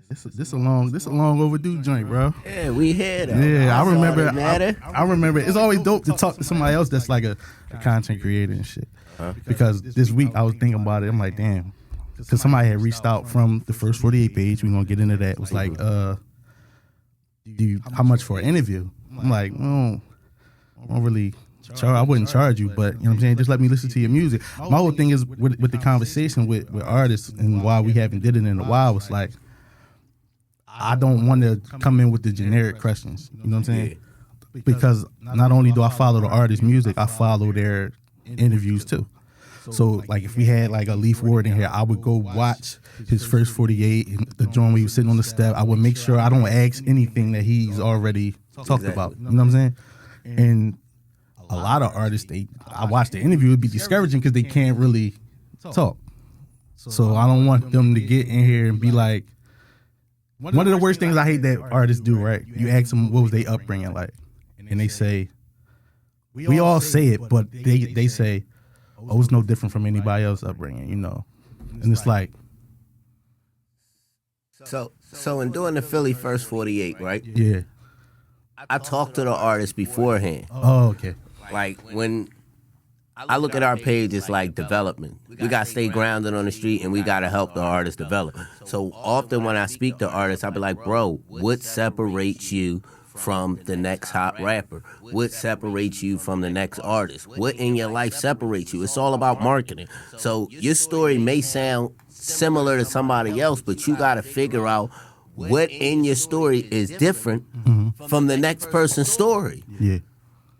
This a long overdue joint, bro. Yeah, we here though. Yeah, I remember. Matter. I remember. It's always dope to talk to somebody else that's like a content creator and shit. Because this week I was thinking about it. I'm like, damn, because somebody had reached out from the First 48 page. We're gonna get into that. It was like, how much for an interview? I'm like, I don't really. I wouldn't charge you, but you know what I'm saying. Just let me listen to your music. My whole thing is with the conversation with artists and why we haven't did it in a while. Was like, I don't want to come in with the generic questions. You know what I'm saying? Because not only do I follow the artist's music, I follow their interviews too. So like if we had like a Leaf Ward in here, I would go watch his First 48 and the joint where he was sitting on the step. I would make sure I don't ask anything that he's already talked about. You know what I'm saying? And a lot of artists, I watch the interview, it'd be discouraging because they can't really talk. So I don't want them to get in here and be like, one of the worst things I hate that artists do, right? You ask them what was their upbringing like, and they say, we all say it, but they say, oh, it's no different from anybody else's upbringing, you know? And it's like. So in doing the Philly First 48, right? Yeah. I talked to the artist beforehand. Oh, okay. Like when I look at our page, it's like development. We got to stay grounded on the street and we got to help the artist develop. So often when I speak to artists, I'll be like, bro, what separates you from the next hot rapper? What separates you from the next artist? What in your life separates you? It's all about marketing. So your story may sound similar to somebody else, but you got to figure out what in your story is different from the next person's story. Yeah.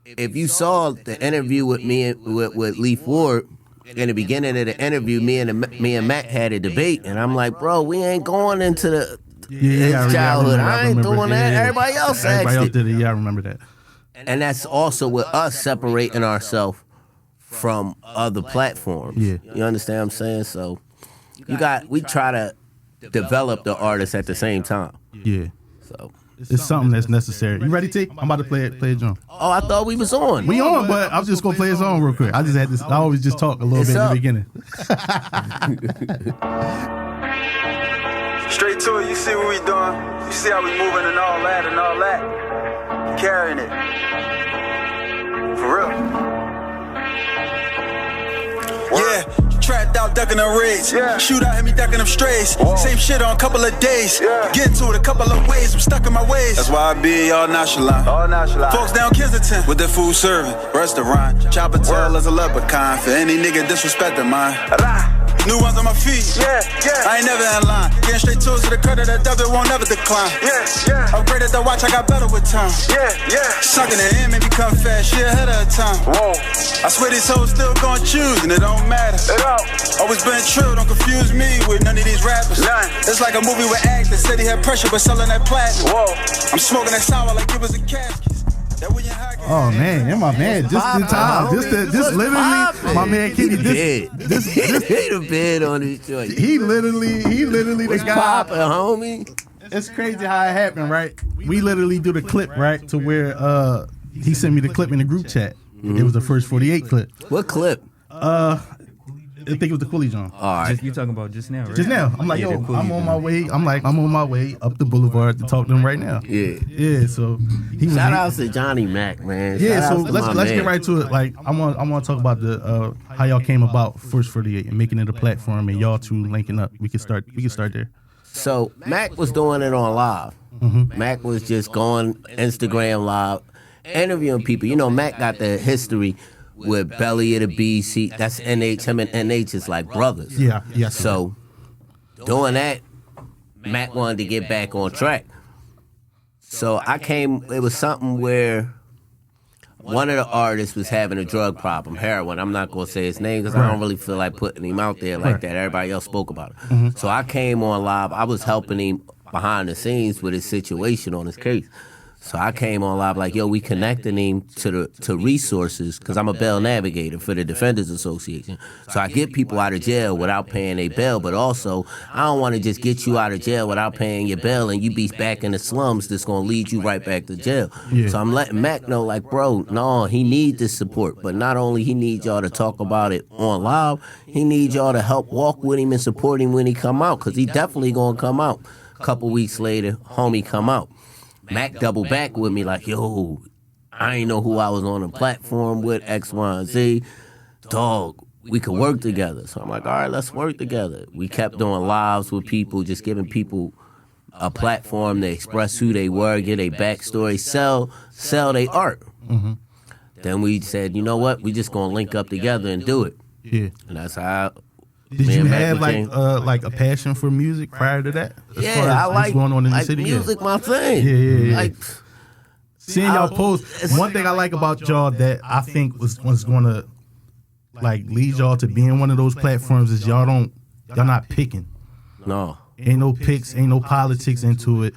If you saw the interview with me with Leaf Ward, in the beginning of the interview, me and Mac had a debate, and I'm like, bro, we ain't going into his childhood. I ain't doing that. Everybody else did it. Yeah, I remember that. And that's also with us separating ourselves from other platforms. Yeah. You understand what I'm saying? So we try to develop the artist at the same time. Yeah. So it's something that's necessary. You ready, T? I'm about to play a drum. Oh, I thought we was on. We on, but I'm just gonna play a song real quick. I just had this. I always just talk a little bit in the beginning. Straight to it. You see what we doing. You see how we moving and all that and all that. Carrying it. For real. Yeah. Trapped out, ducking the raids. Yeah. Shoot out, hit me ducking them strays. Whoa. Same shit on a couple of days. Yeah. Get into it a couple of ways. I'm stuck in my ways. That's why I be all nonchalant. All nonchalant. Folks down Kensington with the food serving restaurant. Chopper tail as a leprechaun for any nigga disrespecting mine. New ones on my feet. Yeah, yeah. I ain't never in line. Getting straight to it, so the credit that debit won't never decline. Yeah, yeah. Upgraded the watch, I got better with time. Yeah, yeah. Sucking it in, made me come fast. She ahead of time. Whoa. I swear these hoes still gon' choose, and it don't matter. It don't. Always been true, don't confuse me with none of these rappers. None. It's like a movie with actors. Said he had pressure, but selling that platinum. Whoa. I'm smoking that sour like it was a casket. Oh man, and my man, just in time, just literally, my man Kenny, this the bid on this joint. He literally the guy. Poppin', homie. It's crazy how it happened, right? We literally do the clip, right, to where he sent me the clip in the group chat. It was the First 48 clip. What clip? I think it was the Cooley John. All right. You talking about just now, right? Just now. I'm like, yo, I'm on my way. I'm on my way up the boulevard to talk to him right now. Yeah. Yeah, so shout out to Johnny Mac, man. Yeah, so let's get right to it. Like I want to talk about the how y'all came about First 48 and making it a platform and y'all two linking up. We can start there. So Mac was doing it on live. Mm-hmm. Mac was just going Instagram live, interviewing people. You know, Mac got the history with Belly of the Beast. That's NH. Him and NH is like brothers. Yeah. So doing that, Mac wanted to get back on track. So it was something where one of the artists was having a drug problem, heroin. I'm not going to say his name because I don't really feel like putting him out there like that. Everybody else spoke about it. Mm-hmm. So I came on live. I was helping him behind the scenes with his situation on his case. So I came on live like, yo, we connecting him to resources because I'm a bail navigator for the Defenders Association. So I get people out of jail without paying their bail, but also I don't want to just get you out of jail without paying your bail and you be back in the slums that's going to lead you right back to jail. Yeah. So I'm letting Mac know like, bro, no, he needs this support, but not only he needs y'all to talk about it on live, he needs y'all to help walk with him and support him when he come out because he definitely going to come out. A couple weeks later, homie come out. Mac double back with me like, yo, I ain't know who I was on the platform with, X, Y, and Z. Dog, we could work together. So I'm like, all right, let's work together. We kept doing lives with people, just giving people a platform to express who they were, get a backstory, sell their art. Mm-hmm. Then we said, you know what, we just gonna link up together and do it. Yeah. And that's how Did me you and Mac have became- like a passion for music prior to that? As far Yeah, as I what's like going on in the like city. music, my thing. Yeah. Like, Seeing y'all post, one thing I like about y'all that I think was going to like lead y'all to being one of those platforms is y'all not picking. no. Ain't no picks, ain't no politics into it.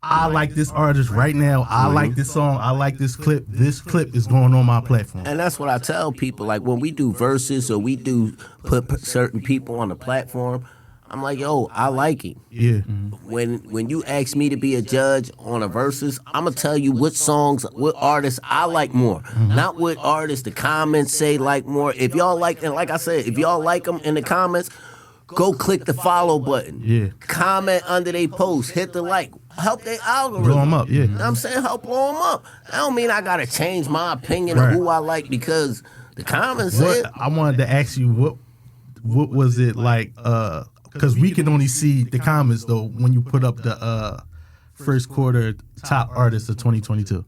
I like this artist right now. I like this song. I like this clip. This clip is going on my platform. And that's what I tell people. Like when we do verses or we do put certain people on the platform, I'm like, yo, I like him. Yeah. When you ask me to be a judge on a versus, I'm gonna tell you what songs, what artists I like more, not what artists the comments say like more. If y'all like, and like I said, if y'all like them in the comments, go click the follow button. Yeah. Comment under they post, hit the like, help their algorithm. Blow 'em up, yeah. You know what I'm saying? Help blow them up. I don't mean I gotta change my opinion Right. of who I like because the comments said. What I wanted to ask you, what was it like? Because we can only see the comments though when you put up the first quarter top artists of 2022.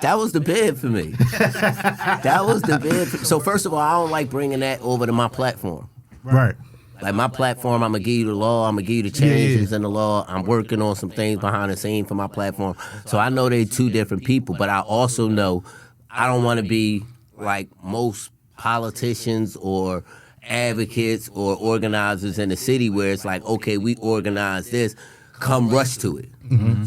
That was the bid for me. That was the bid. So first of all, I don't like bringing that over to my platform. Right. Like my platform, I'm gonna give you the law. I'm gonna give you the changes in the law. I'm working on some things behind the scenes for my platform. So I know they're two different people, but I also know I don't want to be like most politicians or advocates or organizers in the city where it's like, okay, we organize this, come rush to it.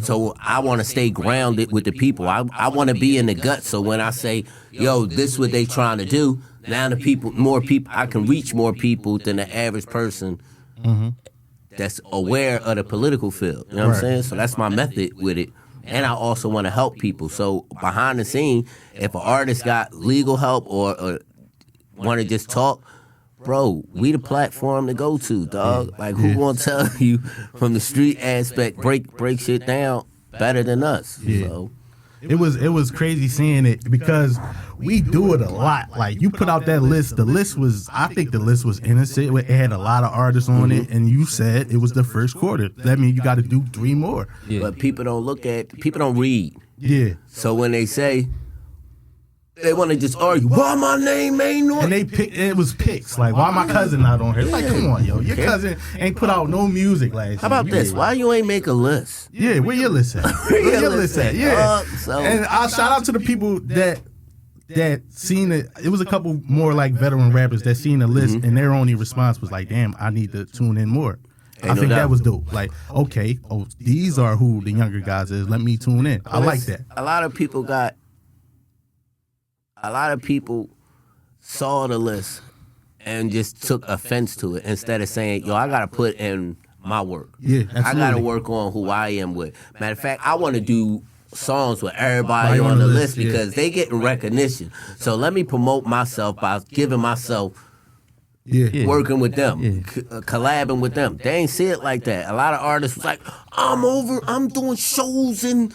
So I want to stay grounded with the people. I want to be in the gut. So when I say, yo, this is what they trying to do, now the people, more people, I can reach more people than the average person that's aware of the political field. You know what I'm saying? So that's my method with it. And I also want to help people. So behind the scene, if an artist got legal help or want to just talk, bro, we the platform to go to, dog. Like, who gonna tell you from the street aspect, break shit down better than us? Yeah. So. It was crazy seeing it because we do it a lot. Like you put out that list. I think the list was innocent. It had a lot of artists on it, and you said it was the first quarter. That means you got to do 3 more. Yeah. But people don't read. Yeah. So when they say, they want to just argue, why my name ain't on And it was picks. Like, why my cousin not on here? Like, come on, yo. Your cousin ain't put out no music last year. How about this? Why you ain't make a list? Yeah, where your list at? Where your list at? Yeah. So- And I'll shout out to the people that seen it. It was a couple more like veteran rappers that seen the list, and their only response was like, damn, I need to tune in more. I no think doubt. that was dope. Like, okay, these are who the younger guys is. Let me tune in. I like that. A lot of people saw the list and just took offense to it instead of saying, yo, I got to put in my work. Yeah, I got to absolutely. work on who I am with. Matter of fact, I want to do songs with everybody on the list yeah. because they getting recognition. So let me promote myself by giving myself Yeah. working with them, Yeah. collabing with them. They ain't see it like that. A lot of artists was like, I'm doing shows in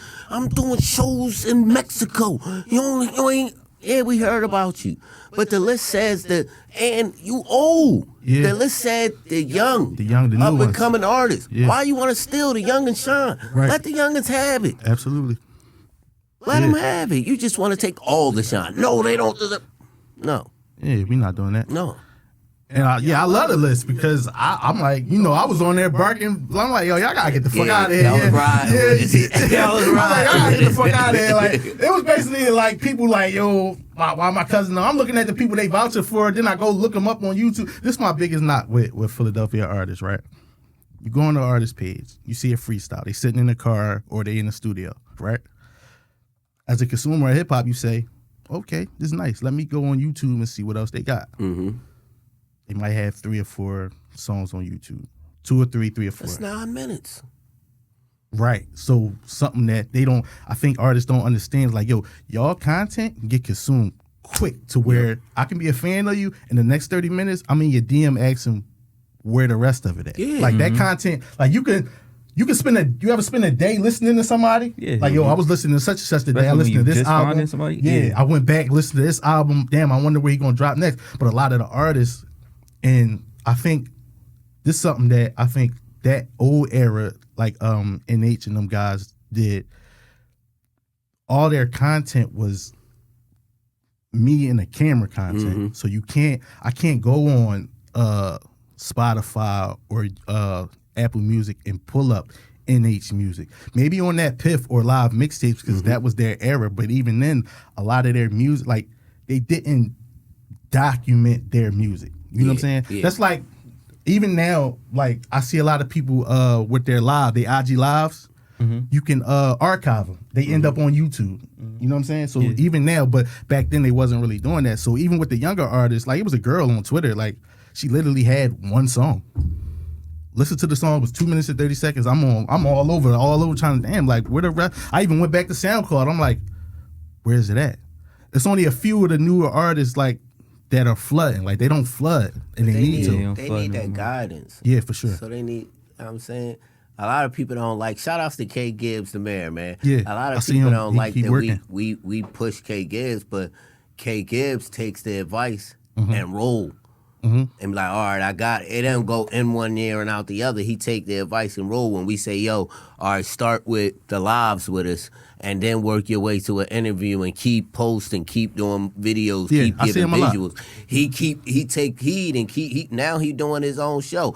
Mexico. You ain't, yeah, we heard about you. But the list says that, and you old. Yeah. The list said the young, The young, the new up and ones. coming artists. Yeah. Why you want to steal the young and shine? Right. Let the youngins have it. Absolutely. Let Yeah. them have it. You just want to take all the shine. No, they don't. No, Yeah, we not doing that. no. And I love the list because I'm like, I was on there barking. I'm like, yo, y'all gotta get the fuck out of here. Y'all was riding. Y'all was I'm like, y'all gotta get the fuck riding. out of here. Like, it was basically like people like, yo, why my cousin? I'm looking at the people they vouching for. Then I go look them up on YouTube. This is my biggest knock with Philadelphia artists, right? You go on the artist page, you see a freestyle. They sitting in the car or they in the studio, right? As a consumer of hip hop, you say, okay, this is nice. Let me go on YouTube and see what else they got. Mm-hmm. They might have 3 or 4 songs on YouTube. 2 or 3 or 4. That's 9 minutes. Right. So something that they don't, I think artists don't understand is like, yo, y'all content get consumed quick to where I can be a fan of you in the next 30 minutes. I'm in your DM asking where the rest of it at. Yeah. Like that content, like you ever spend a day listening to somebody? Yeah. Like, yo, I was listening to such and such today. I listened to this album. Somebody? I went back, listened to this album. Damn, I wonder where he gonna drop next. But a lot of the artists, and I think this is something that I think that old era, like NH and them guys did, all their content was me and the camera content. Mm-hmm. So I can't go on Spotify or Apple Music and pull up NH music. Maybe on that Piff or Live mixtapes because that was their era. But even then, a lot of their music, like they didn't document their music. You know what I'm saying? Yeah. That's like, even now, like I see a lot of people with their IG lives. You can archive them. They end up on YouTube. You know what I'm saying? So even now, but back then they wasn't really doing that. So even with the younger artists, like it was a girl on Twitter, like she literally had one song. Listen to the song, it was 2 minutes and 30 seconds. I'm all over trying to, damn, like where the rest? I even went back to SoundCloud. I'm like, where's it at? It's only a few of the newer artists like that are flooding. Like they don't flood and they need to. They need that guidance. Yeah, for sure. So they need, I'm saying, a lot of people don't like, shout outs to K Gibbs, the mayor, man. Yeah, a lot I of see people him. don't He like that working. we push K Gibbs, but K Gibbs takes the advice and roll. And be like, all right, I got it. It don't go in one ear and out the other. He take the advice and roll. When we say, yo, all right, start with the lives with us and then work your way to an interview and keep posting, keep doing videos, keep I see giving him a lot. visuals. He take heed and now he doing his own show.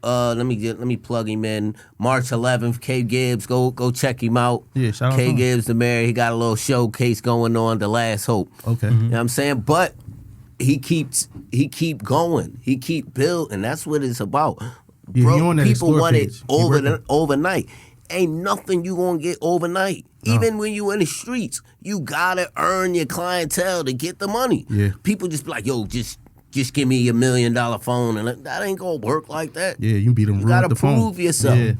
Let me plug him in. March 11th, K Gibbs, go check him out. Yeah, shout out K to him. Gibbs, the mayor, he got a little showcase going on, The Last Hope. Okay. You know what I'm saying? But he keep going. He keep building. That's what it's about. Yeah, Bro, he on that people Explore want page. it He working. overnight. Ain't nothing you gonna get overnight. No. Even when you in the streets, you gotta earn your clientele to get the money. Yeah. People just be like, yo, just give me your $1 million phone, and that ain't gonna work like that. Yeah, you beat them. You gotta the phone. prove yourself. Yeah.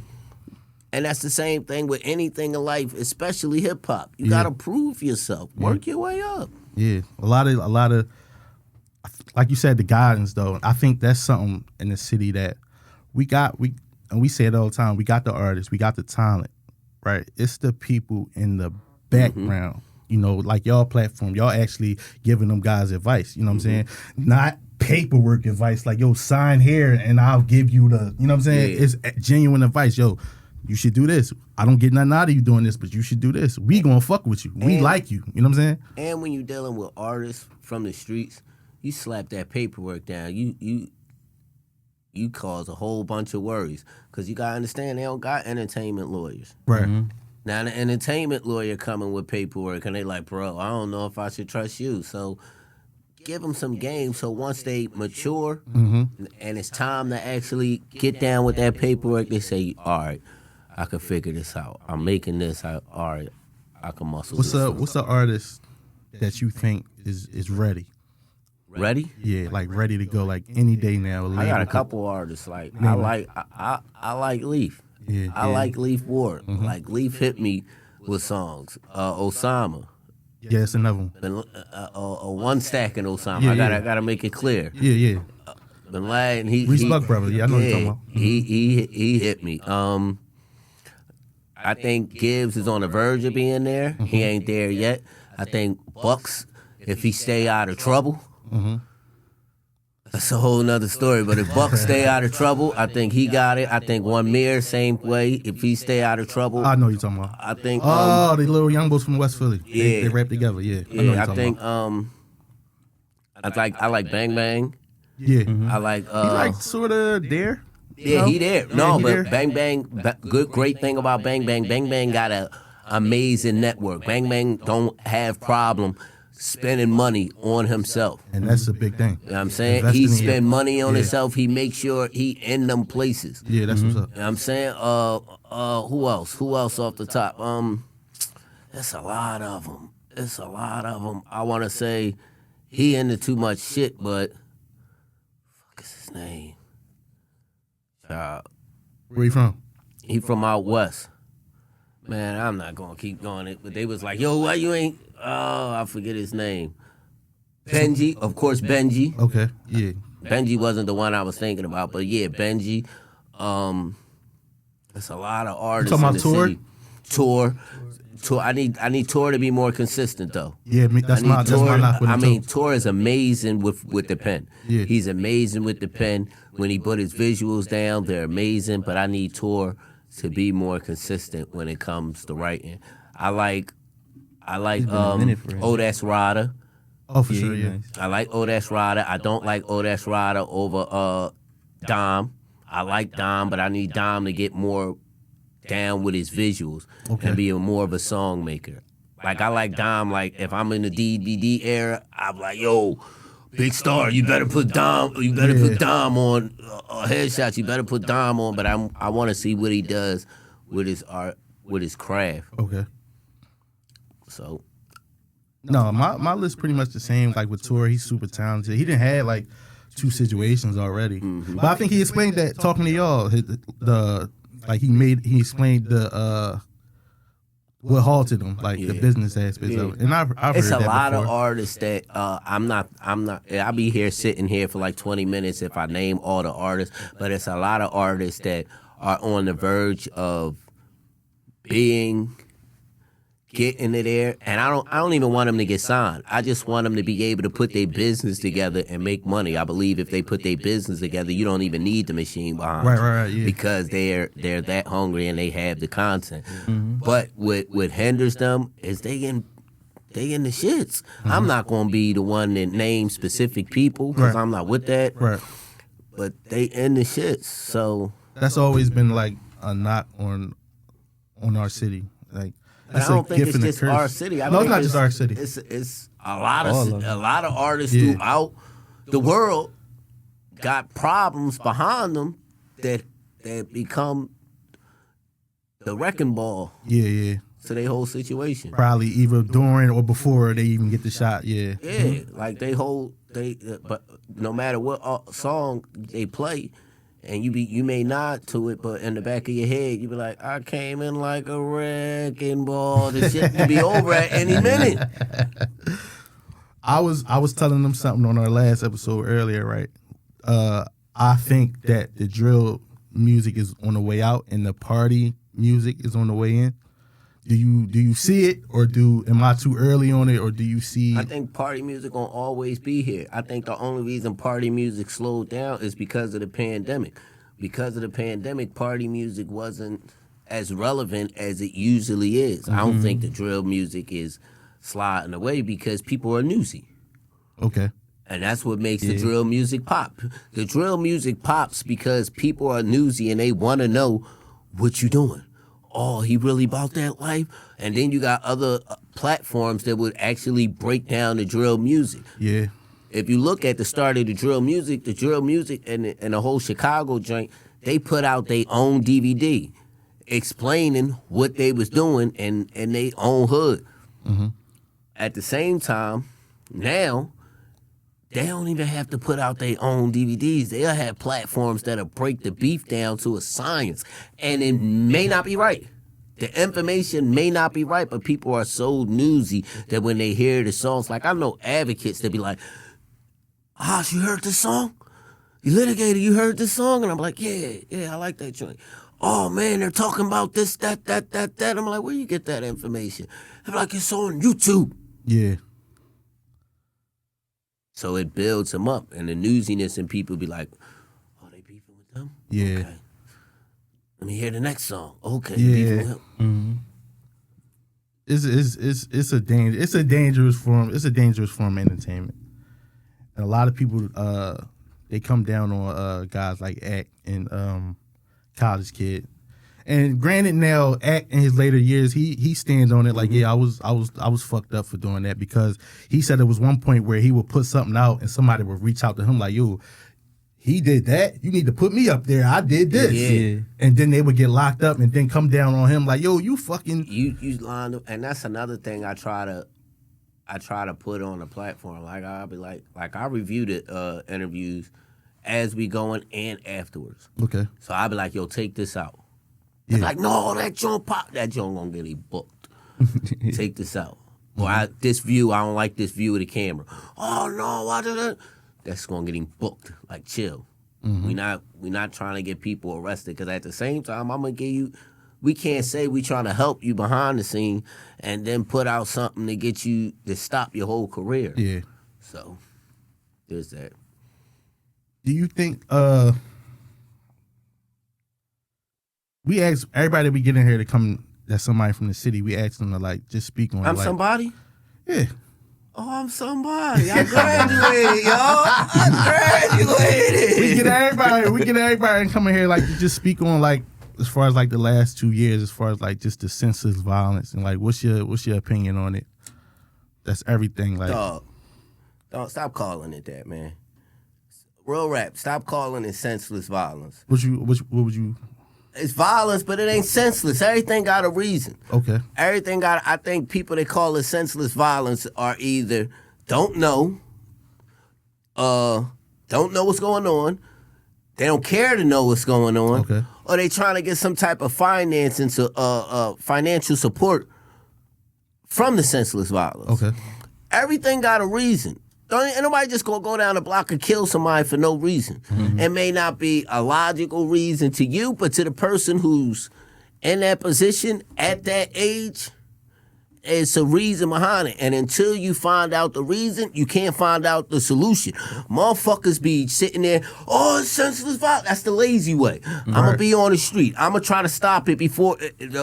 And that's the same thing with anything in life, especially hip hop. You gotta prove yourself. Work your way up. Yeah, a lot of, like you said, the guidance though. I think that's something in the city that we say it all the time. We got the artists, we got the talent, right? It's the people in the background. You know, like y'all platform, y'all actually giving them guys advice. You know what I'm saying? Not paperwork advice like, yo, sign here and I'll give you the. You know what I'm saying? Yeah. It's genuine advice, yo. You should do this. I don't get nothing out of you doing this, but you should do this. We gonna fuck with you. We like you. You know what I'm saying? And when you're dealing with artists from the streets, you slap that paperwork down. You cause a whole bunch of worries because you gotta understand they don't got entertainment lawyers. Right. Now the entertainment lawyer coming with paperwork and they like, bro, I don't know if I should trust you. So give them some game so once they mature and it's time to actually get down with that paperwork, they say, all right, I can figure this out. I'm making this. All right, I can muscle this. What's the artist that you think is ready? Ready? Yeah, like ready to go, like any day now. I got a couple artists like I like Leaf. Yeah, I like Leaf Ward. Like Leaf hit me with songs. Osama. Yeah, it's another one. One stacking Osama. Yeah, I gotta make it clear. Yeah. Bin Laden, Reese Buck brother. Yeah, I know what you're talking about. He hit me. I think Gibbs is on the verge of being there. He ain't there yet. I think Bucks, if he stay out of trouble, that's a whole nother story. But if Bucks stay out of trouble, I think he got it. I think One Mirror, same way. If he stay out of trouble, I know what you're talking about. I think. The little young boys from West Philly. Yeah. They rap together. Yeah, I think. I like Bang Bang. Yeah, I like. he like sort of there. Yeah, No? he there. Yeah, No, he but there. Bang Bang, great thing about Bang Bang got a amazing network. Bang Bang don't have problem spending money on himself. And that's a big thing. You know what I'm saying? Investing He in spend money on yeah. himself. He make sure he in them places. Yeah, that's what's up. You know what I'm saying? Who else? Who else off the top? It's a lot of them. It's a lot of them. I want to say he into too much shit, but fuck is his name? Where you from? He from out west. Man, I'm not gonna keep going it, but they was like, yo, why you ain't? Oh, I forget his name. Benji, of course, Benji. Okay, yeah. Benji wasn't the one I was thinking about, but yeah, Benji. There's a lot of artists in the city. Tour. I need Tour to be more consistent though. Yeah, that's my knock with him. I mean, Tour is amazing with the pen. Yeah. He's amazing with the pen. When he put his visuals down, they're amazing. But I need Tour to be more consistent when it comes to writing. I like Odes Rada. Oh, for sure, yeah. I like Odes Rada. I don't like Odes Rada over Dom. I like Dom, but I need Dom to get more down with his visuals and be more of a song maker. Like I like Dom. Like if I'm in the DVD era, I'm like, yo, Big Star, you better put Dom. You better put Dom on headshots. You better put Dom on. But I want to see what he does with his art, with his craft. Okay. So. No, my list pretty much the same. Like with Tour, he's super talented. He didn't have like 2 situations already, but I think he explained that talking to y'all. He explained the what halted him, like the business aspects of it. And I've heard it's that a lot before. of artists that I'm not. I'll be here sitting here for like 20 minutes if I name all the artists, but it's a lot of artists that are on the verge of getting it there, and I don't even want them to get signed. I just want them to be able to put their business together and make money. I believe if they put their business together, you don't even need the machine behind you. Right, yeah. Because they're that hungry and they have the content. But what hinders them is they in the shits. I'm not gonna be the one that names specific people because I'm not with that. Right. But they in the shits. So that's always been like a knock on our city, like. I don't think it's just our city. It's not just our city. It's a lot of artists throughout the world got problems behind them that become the wrecking ball. Yeah. To their whole situation. Probably either during or before they even get the shot. Yeah. Yeah, like but no matter what song they play. And you may nod to it, but in the back of your head, you be like, I came in like a wrecking ball. This shit could be over at any minute. I was telling them something on our last episode earlier, right? I think that the drill music is on the way out and the party music is on the way in. Do you see it, or am I too early on it, or do you see? I think party music gonna always be here. I think the only reason party music slowed down is because of the pandemic. Because of the pandemic, party music wasn't as relevant as it usually is. I don't think the drill music is sliding away because people are newsy. Okay. And that's what makes the drill music pop. The drill music pops because people are newsy and they want to know what you doing. Oh, he really about that life? And then you got other platforms that would actually break down the drill music. Yeah. If you look at the start of the drill music and the whole Chicago joint, they put out their own DVD explaining what they was doing in their own hood. At the same time, now, they don't even have to put out their own DVDs. They'll have platforms that'll break the beef down to a science. And it may not be right. The information may not be right, but people are so newsy that when they hear the songs, like I know advocates that be like, you heard this song? You litigated, you heard this song? And I'm like, yeah, I like that joint. Oh man, they're talking about this, that. I'm like, where you get that information? They're like, it's on YouTube. Yeah. So it builds them up, and the newsiness, and people be like, "Oh, they beefing with them? Yeah. Okay. Let me hear the next song. Okay, Yeah. beefing with him. It's a dangerous form. It's a dangerous form of entertainment, and a lot of people they come down on guys like Act and College Kid, And granted, now in his later years, he stands on it like, yeah, I was fucked up for doing that, because he said there was one point where he would put something out and somebody would reach out to him like, yo, he did that. You need to put me up there. I did this. Yeah. And then they would get locked up and then come down on him like, yo, you fucking you lined up. And that's another thing I try to put on the platform. Like I'll be like I reviewed it interviews as we going and afterwards. Okay. So I'll be like, yo, take this out. Yeah. Like, no, that joint gonna get him booked. Take this out. Or this view, I don't like this view of the camera. Oh no, why did that? That's gonna get him booked. Like, chill. We not trying to get people arrested, because at the same time, I'm gonna give you. We can't say we trying to help you behind the scene and then put out something to get you to stop your whole career. Yeah. So there's that. Do you think we ask everybody we get in here to come, that's somebody from the city, we ask them to like just speak on I'm like, somebody? Yeah. Oh, I'm somebody. I graduated, y'all. I graduated. We get everybody and come in here like to just speak on like, as far as like the last 2 years, as far as like just the senseless violence, and like what's your opinion on it? That's everything. Like, Dog, don't stop calling it that, man. Real rap, stop calling it senseless violence. what would you? It's violence, but it ain't senseless. Everything got a reason. Okay. I think people that call it senseless violence are either don't know what's going on, they don't care to know what's going on, Okay. or they trying to get some type of financial support from the senseless violence. Okay. Everything got a reason. Ain't nobody just gonna go down the block and kill somebody for no reason. It may not be a logical reason to you, but to the person who's in that position at that age, it's a reason behind it. And until you find out the reason, you can't find out the solution. Motherfuckers be sitting there, oh, it's senseless violence. That's the lazy way. I'm gonna be on the street. I'm gonna try to stop it before.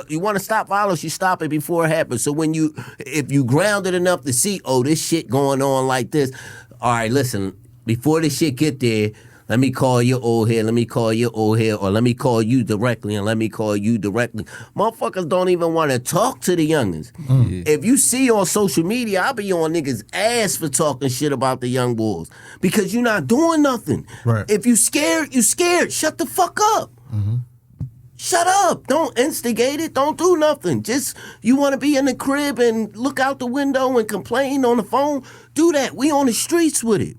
You want to stop violence, you stop it before it happens. So if you grounded enough to see, oh, this shit going on like this. All right, listen, before this shit get there, let me call your old head, let me call your old head, or let me call you directly, and let me call you directly. Motherfuckers don't even want to talk to the youngins. If you see on social media, I be on niggas' ass for talking shit about the young boys, because you're not doing nothing. Right. If you scared, you scared. Shut the fuck up. Shut up. Don't instigate it. Don't do nothing. Just, you want to be in the crib and look out the window and complain on the phone? Do that. We on the streets with it.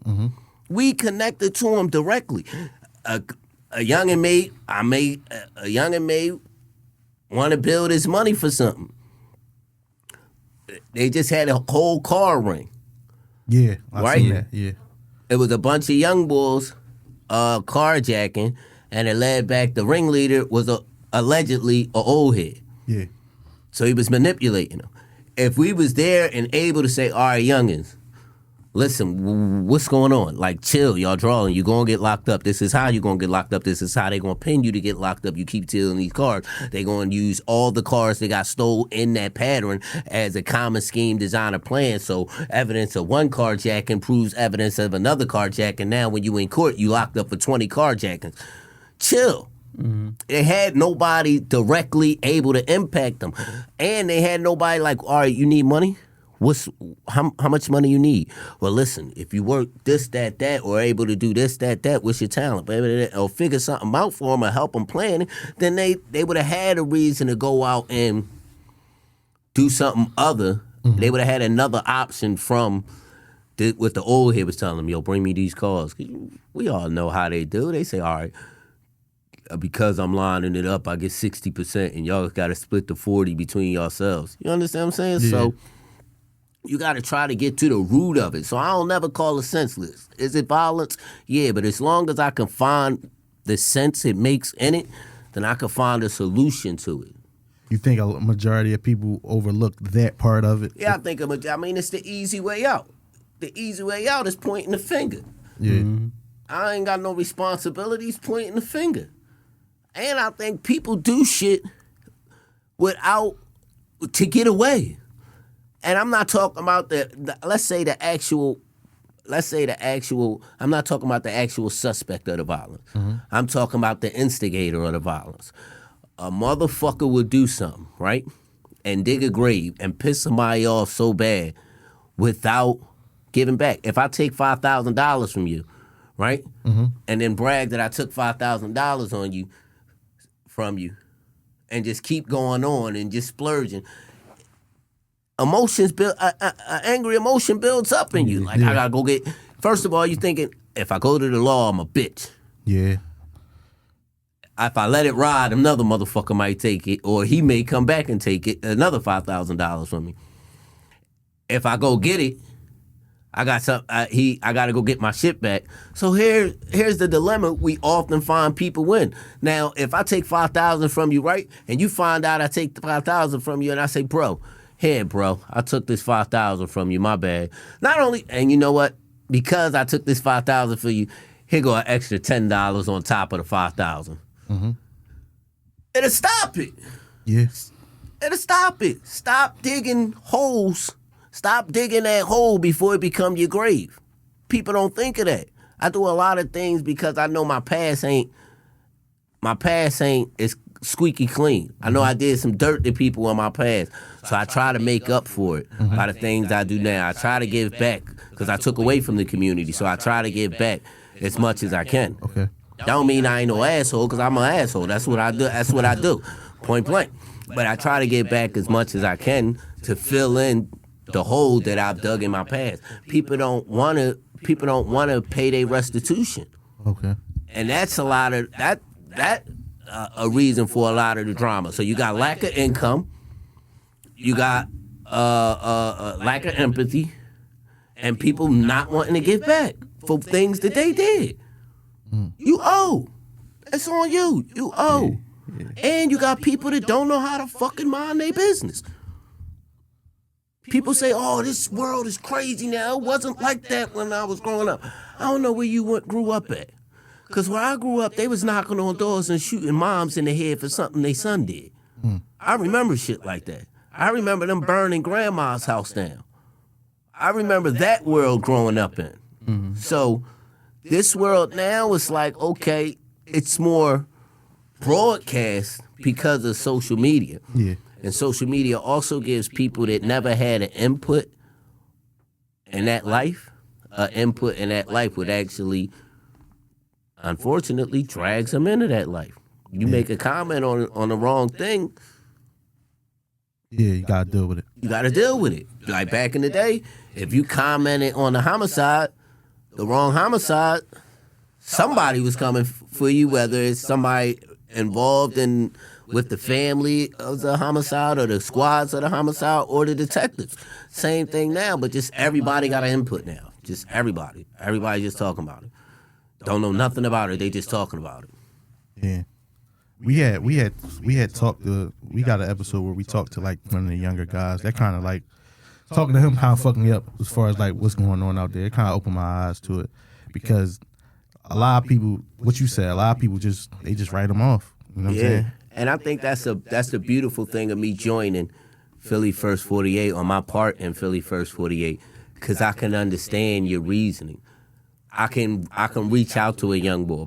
We connected to them directly. A youngin' may want to build his money for something. They just had a whole car ring. Yeah. I've Right. seen that. Yeah. It was a bunch of young bulls carjacking, and it led back, the ringleader was allegedly an old head. Yeah. So he was manipulating them. If we was there and able to say, all right, youngins, listen, what's going on? Like, chill, y'all drawing. You're going to get locked up. This is how you're going to get locked up. This is how they're going to pin you to get locked up. You keep stealing these cars. They're going to use all the cars that got stole in that pattern as a common scheme, design, or plan. So evidence of one carjacking proves evidence of another carjacking. Now when you in court, you locked up for 20 carjackings. Chill. They had nobody directly able to impact them. And they had nobody like, all right, you need money? How much money you need? Well, listen, if you work this, that, or able to do this, that, what's your talent, baby? Or figure something out for them or help them plan it, then they would have had a reason to go out and do something other. They would have had another option from what the old head was telling them, yo, bring me these cars. 'Cause we all know how they do. They say, all right, because I'm lining it up, I get 60%, and y'all got to split the 40 between yourselves. You understand what I'm saying? Yeah. So you got to try to get to the root of it. So I don't never call it senseless. Is it violence? Yeah, but as long as I can find the sense it makes in it, then I can find a solution to it. You think a majority of people overlook that part of it? Yeah, I mean, it's the easy way out. The easy way out is pointing the finger. Yeah. I ain't got no responsibilities, pointing the finger. And I think people do shit to get away. And I'm not talking about let's say the actual, I'm not talking about the actual suspect of the violence. I'm talking about the instigator of the violence. a motherfucker would do something, right? And dig a grave and piss somebody off so bad without giving back. If I take $5,000 from you, right? And then brag that I took $5,000 from you and just keep going on and just splurging. Emotions build, angry emotion builds up in you. Like, I gotta go get, first of all, you thinking, if I go to the law, I'm a bitch. Yeah. If I let it ride, another motherfucker might take it, or he may come back and take it, another $5,000 from me. If I go get it, I got to go get my shit back. So here's the dilemma we often find people in. Now, if I take $5,000 from you, right, and you find out I take $5,000 from you, and I say, bro, I took this $5,000 from you, my bad. Not only, and you know what? Because I took this $5,000 for you, here go an extra $10 on top of the $5,000. It'll stop it. Yes. It'll stop it. Stop digging holes. Stop digging that hole before it become your grave. People don't think of that. I do a lot of things because I know my past ain't is squeaky clean. I know I did some dirt to people in my past, so I try to make up for it by the things I do now. I try to give back because I took away from the community, so I try to give back as much as I can. Okay. That don't mean I ain't no asshole, because I'm an asshole. That's what I do. Point blank. But I try to get back as much as I can to fill in the hole that I've dug in my past. People don't want to pay their restitution. Okay. And that's a lot of that a reason for a lot of the drama. So you got lack of income, you got lack of empathy, and people not wanting to give back for things that they did. You owe. It's on you. You owe. Yeah. And you got people that don't know how to fucking mind their business. People say, oh, this world is crazy now. It wasn't like that when I was growing up. I don't know where you grew up at. Because where I grew up, they was knocking on doors and shooting moms in the head for something their son did. I remember shit like that. I remember them burning grandma's house down. I remember that world growing up in. So this world now is like, okay, it's more broadcast because of social media. Yeah. And social media also gives people that never had an input in that life, would actually, unfortunately, drags them into that life. You make a comment on the wrong thing. Yeah, you gotta deal with it. You gotta deal with it. Like back in the day, if you commented on the homicide, the wrong homicide, somebody was coming for you, whether it's somebody involved with the family of the homicide or the squads of the homicide or the detectives. Same thing now, but just everybody got an input now. Just everybody. Everybody just talking about it. Don't know nothing about it. They just talking about it. Yeah. We had talked we got an episode where we talked to like one of the younger guys. That kind of like talking to him kind of fucked me up as far as like what's going on out there. It kind of opened my eyes to it because a lot of people, what you said, a lot of people just write them off. You know what I'm saying? And I think that's the beautiful thing of me joining Philly First 48 on my part in Philly First 48, because I can understand your reasoning. I can reach out to a young boy.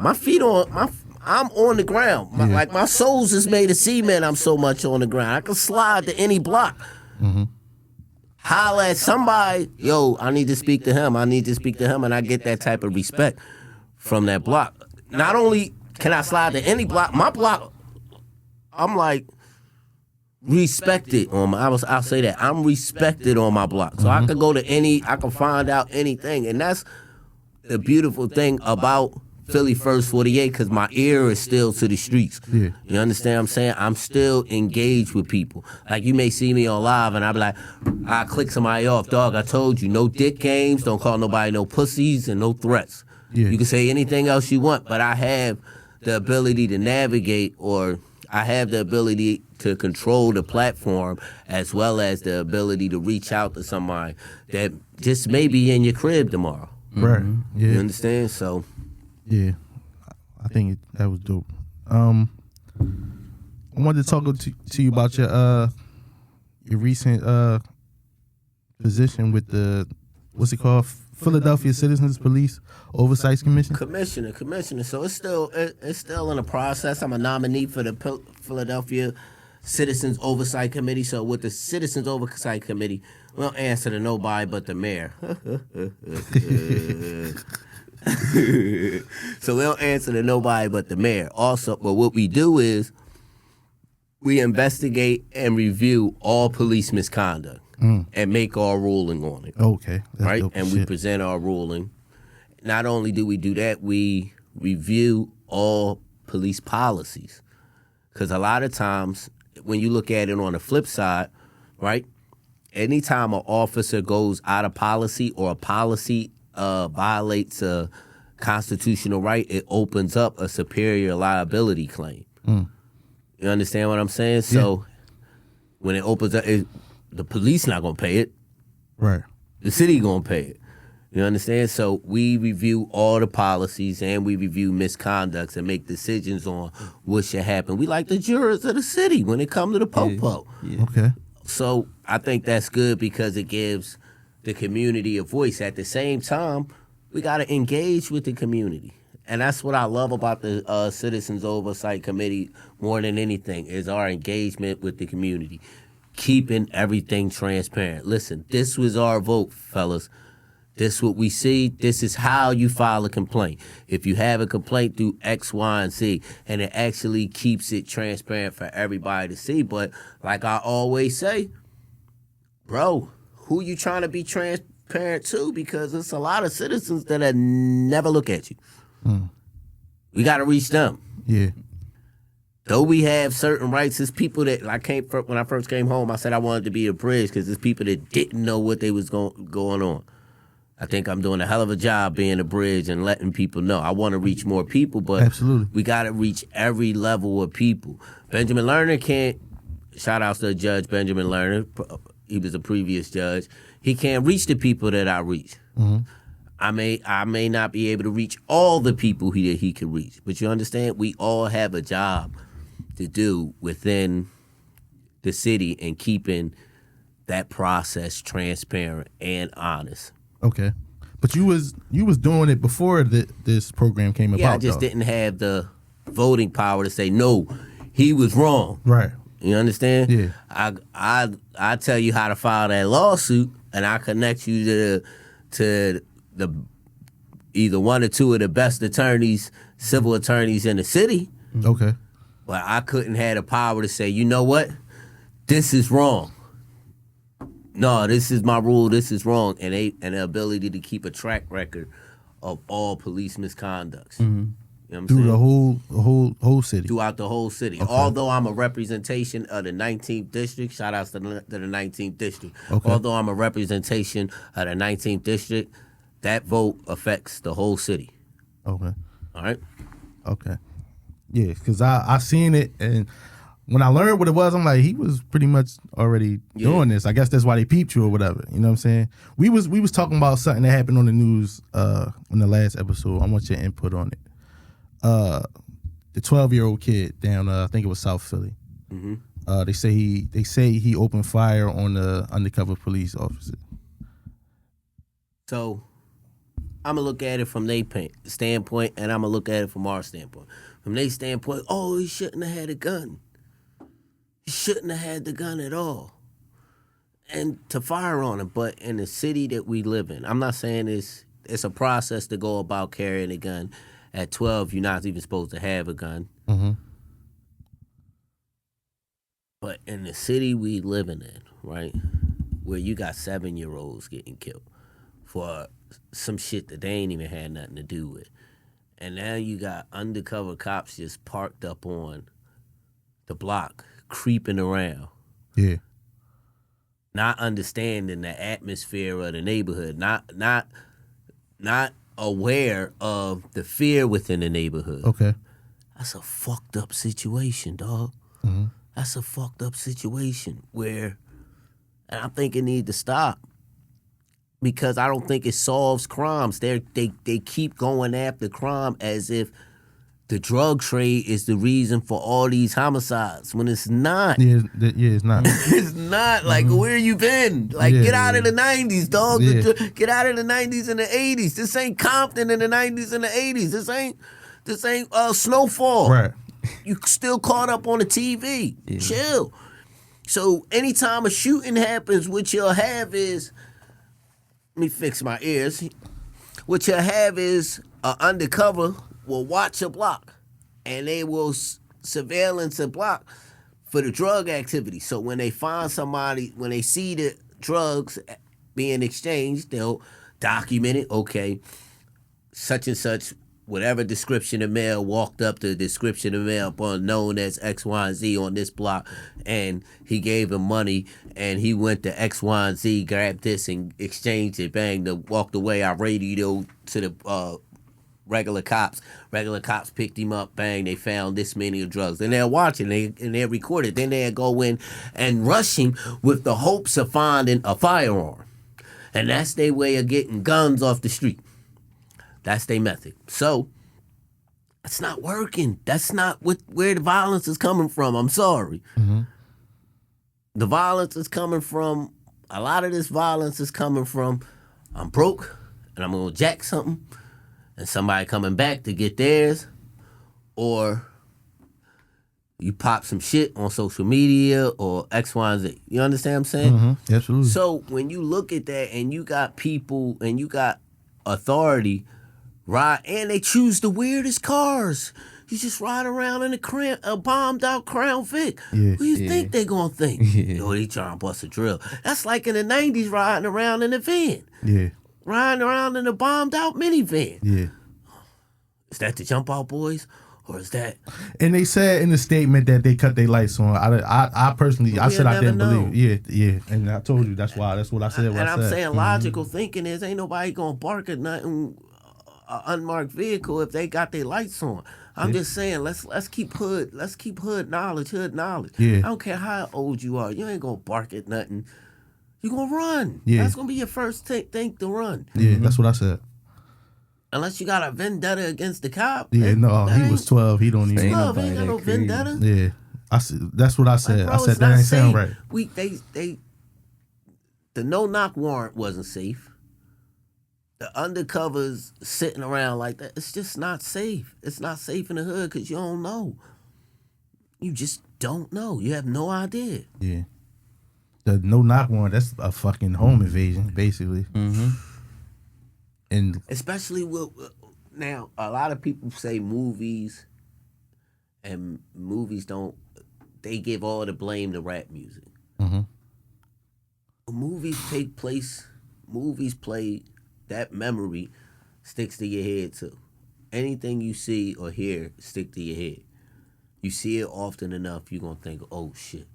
I'm on the ground. Like my soles is made of cement. I'm so much on the ground. I can slide to any block. Holla at somebody. Yo, I need to speak to him. And I get that type of respect from that block. Not only can I slide to any block, my block, I'm like respected on my. I'll say that I'm respected on my block. So I can go to I can find out anything, and that's the beautiful thing about Philly First 48, because my ear is still to the streets. Yeah. You understand what I'm saying? I'm still engaged with people. Like, you may see me on live, and I'll be like, I click somebody off. Dog, I told you, no dick games, don't call nobody no pussies, and no threats. Yeah. You can say anything else you want, but I have the ability to navigate, or I have the ability to control the platform, as well as the ability to reach out to somebody that just may be in your crib tomorrow. Right. Yeah. You understand? So... yeah, I think that was dope. I wanted to talk to you about your recent position with the what's it called? Philadelphia Citizens Police Oversight Commission. Commissioner. So it's still in the process. I'm a nominee for the Philadelphia Citizens Oversight Committee. So with the Citizens Oversight Committee, we don't answer to nobody but the mayor. So we don't answer to nobody but the mayor. Also, but what we do is we investigate and review all police misconduct and make our ruling on it. Okay. That's right? dope And as we shit. present our ruling. Not only do we do that, we review all police policies. Because a lot of times, when you look at it on the flip side, right? Anytime an officer goes out of policy or a policy violates a constitutional right, it opens up a superior liability claim. You understand what I'm saying? So when it opens up, the police not going to pay it. Right. The city going to pay it. You understand? So we review all the policies and we review misconducts and make decisions on what should happen. We like the jurors of the city when it comes to the po-po. Okay. So I think that's good because it gives the community a voice. At the same time, we got to engage with the community. And that's what I love about the Citizens Oversight Committee more than anything is our engagement with the community, keeping everything transparent. Listen, this was our vote, fellas. This is what we see. This is how you file a complaint. If you have a complaint, do X, Y, and Z. And it actually keeps it transparent for everybody to see. But like I always say, bro, who you trying to be transparent to? Because there's a lot of citizens that never look at you. We got to reach them. Yeah. Though we have certain rights, there's people that when I first came home, I said I wanted to be a bridge because there's people that didn't know what they was going on. I think I'm doing a hell of a job being a bridge and letting people know. I want to reach more people, but Absolutely. we got to reach every level of people. Benjamin Lerner can't, shout out to Judge Benjamin Lerner, he was a previous judge. He can't reach the people that I reach. I may not be able to reach all the people that he can reach, but you understand, we all have a job to do within the city and keeping that process transparent and honest. Okay. But you was doing it before this program came about. Yeah, I just didn't have the voting power to say no, he was wrong. Right. You understand? Yeah. I tell you how to file that lawsuit, and I connect you to the either one or two of the best attorneys, civil attorneys in the city. Okay. But I couldn't have the power to say, you know what, this is wrong. No, this is my rule. This is wrong, and the ability to keep a track record of all police misconducts. You know what I'm Through saying? the whole city. Throughout the whole city. Okay. Although I'm a representation of the 19th district, shout outs to the 19th district. Okay. Although I'm a representation of the 19th district, that vote affects the whole city. Okay. All right? Okay. Yeah, because I seen it, and when I learned what it was, I'm like, he was pretty much already doing this. I guess that's why they peeped you or whatever. You know what I'm saying? We was talking about something that happened on the news in the last episode. I want your input on it. The 12-year-old kid down, I think it was South Philly. They say he opened fire on the undercover police officer. So I'm going to look at it from their standpoint, and I'm going to look at it from our standpoint. From their standpoint, oh, he shouldn't have had a gun. He shouldn't have had the gun at all. And to fire on him, but in the city that we live in, I'm not saying it's a process to go about carrying a gun. At 12, you're not even supposed to have a gun. But in the city we living in, right, where you got 7-year-olds getting killed for some shit that they ain't even had nothing to do with. And now you got undercover cops just parked up on the block, creeping around. Yeah. Not understanding the atmosphere of the neighborhood, not aware of the fear within the neighborhood. Okay. That's a fucked up situation, dog. That's a fucked up situation and I think it needs to stop because I don't think it solves crimes. They keep going after crime as if the drug trade is the reason for all these homicides when it's not. Yeah, it's not. It's not. Like, where you been? Like, get out of the 90s, dog. Yeah. Get out of the 90s and the 80s. This ain't Compton in the 90s and the 80s. This ain't Snowfall. Right. You still caught up on the TV. Yeah. Chill. So anytime a shooting happens, what you'll have is, let me fix my ears. What you'll have is an undercover will watch a block, and they will surveillance a block for the drug activity. So when they find somebody, when they see the drugs being exchanged, they'll document it. Okay, such and such, whatever description of male walked up to the description of male upon known as X, Y, and Z on this block, and he gave him money, and he went to X, Y, and Z, grabbed this and exchanged it, bang, walked away. I radioed to the regular cops. Regular cops picked him up, bang, they found this many of drugs. And they're watching, and they're recorded. Then they'll go in and rush him with the hopes of finding a firearm. And that's their way of getting guns off the street. That's their method. So, it's not working. That's not where the violence is coming from. I'm sorry. Mm-hmm. The violence is coming from, a lot of this violence is coming from, I'm broke, and I'm going to jack something, and somebody coming back to get theirs, or you pop some shit on social media or X, Y, and Z. You understand what I'm saying? Mm-hmm. Absolutely. So when you look at that and you got people and you got authority, right, and they choose the weirdest cars. You just ride around in a bombed out Crown Vic. Yeah. What do you think they gonna think? Yo, they trying to bust a drill. That's like in the 90s riding around in a van. Yeah. Riding around in a bombed out minivan. Yeah. Is that the Jump Out Boys? Or is that? And they said in the statement that they cut their lights on. I personally, I said I didn't believe. Yeah. And I told you that's what I said. And I'm saying logical thinking is ain't nobody gonna bark at nothing, an unmarked vehicle if they got their lights on. I'm just saying let's keep hood knowledge. Yeah. I don't care how old you are, you ain't gonna bark at nothing. You gonna run. Yeah. That's gonna be your first thing to run. Yeah, that's what I said. Unless you got a vendetta against the cop. Yeah, no, he was 12. He don't even. 12, he ain't got no vendetta. Yeah, that's what I said. Like, bro, I said that ain't sound right. The no-knock warrant wasn't safe. The undercovers sitting around like that, it's just not safe. It's not safe in the hood because you don't know. You just don't know. You have no idea. Yeah. The no-knock warrant, that's a fucking home invasion, basically. Mm-hmm. And especially with, now, a lot of people say movies, and movies don't, they give all the blame to rap music. Mm-hmm. Movies take place, movies play, that memory sticks to your head too. Anything you see or hear stick to your head. You see it often enough, you're going to think, oh shit.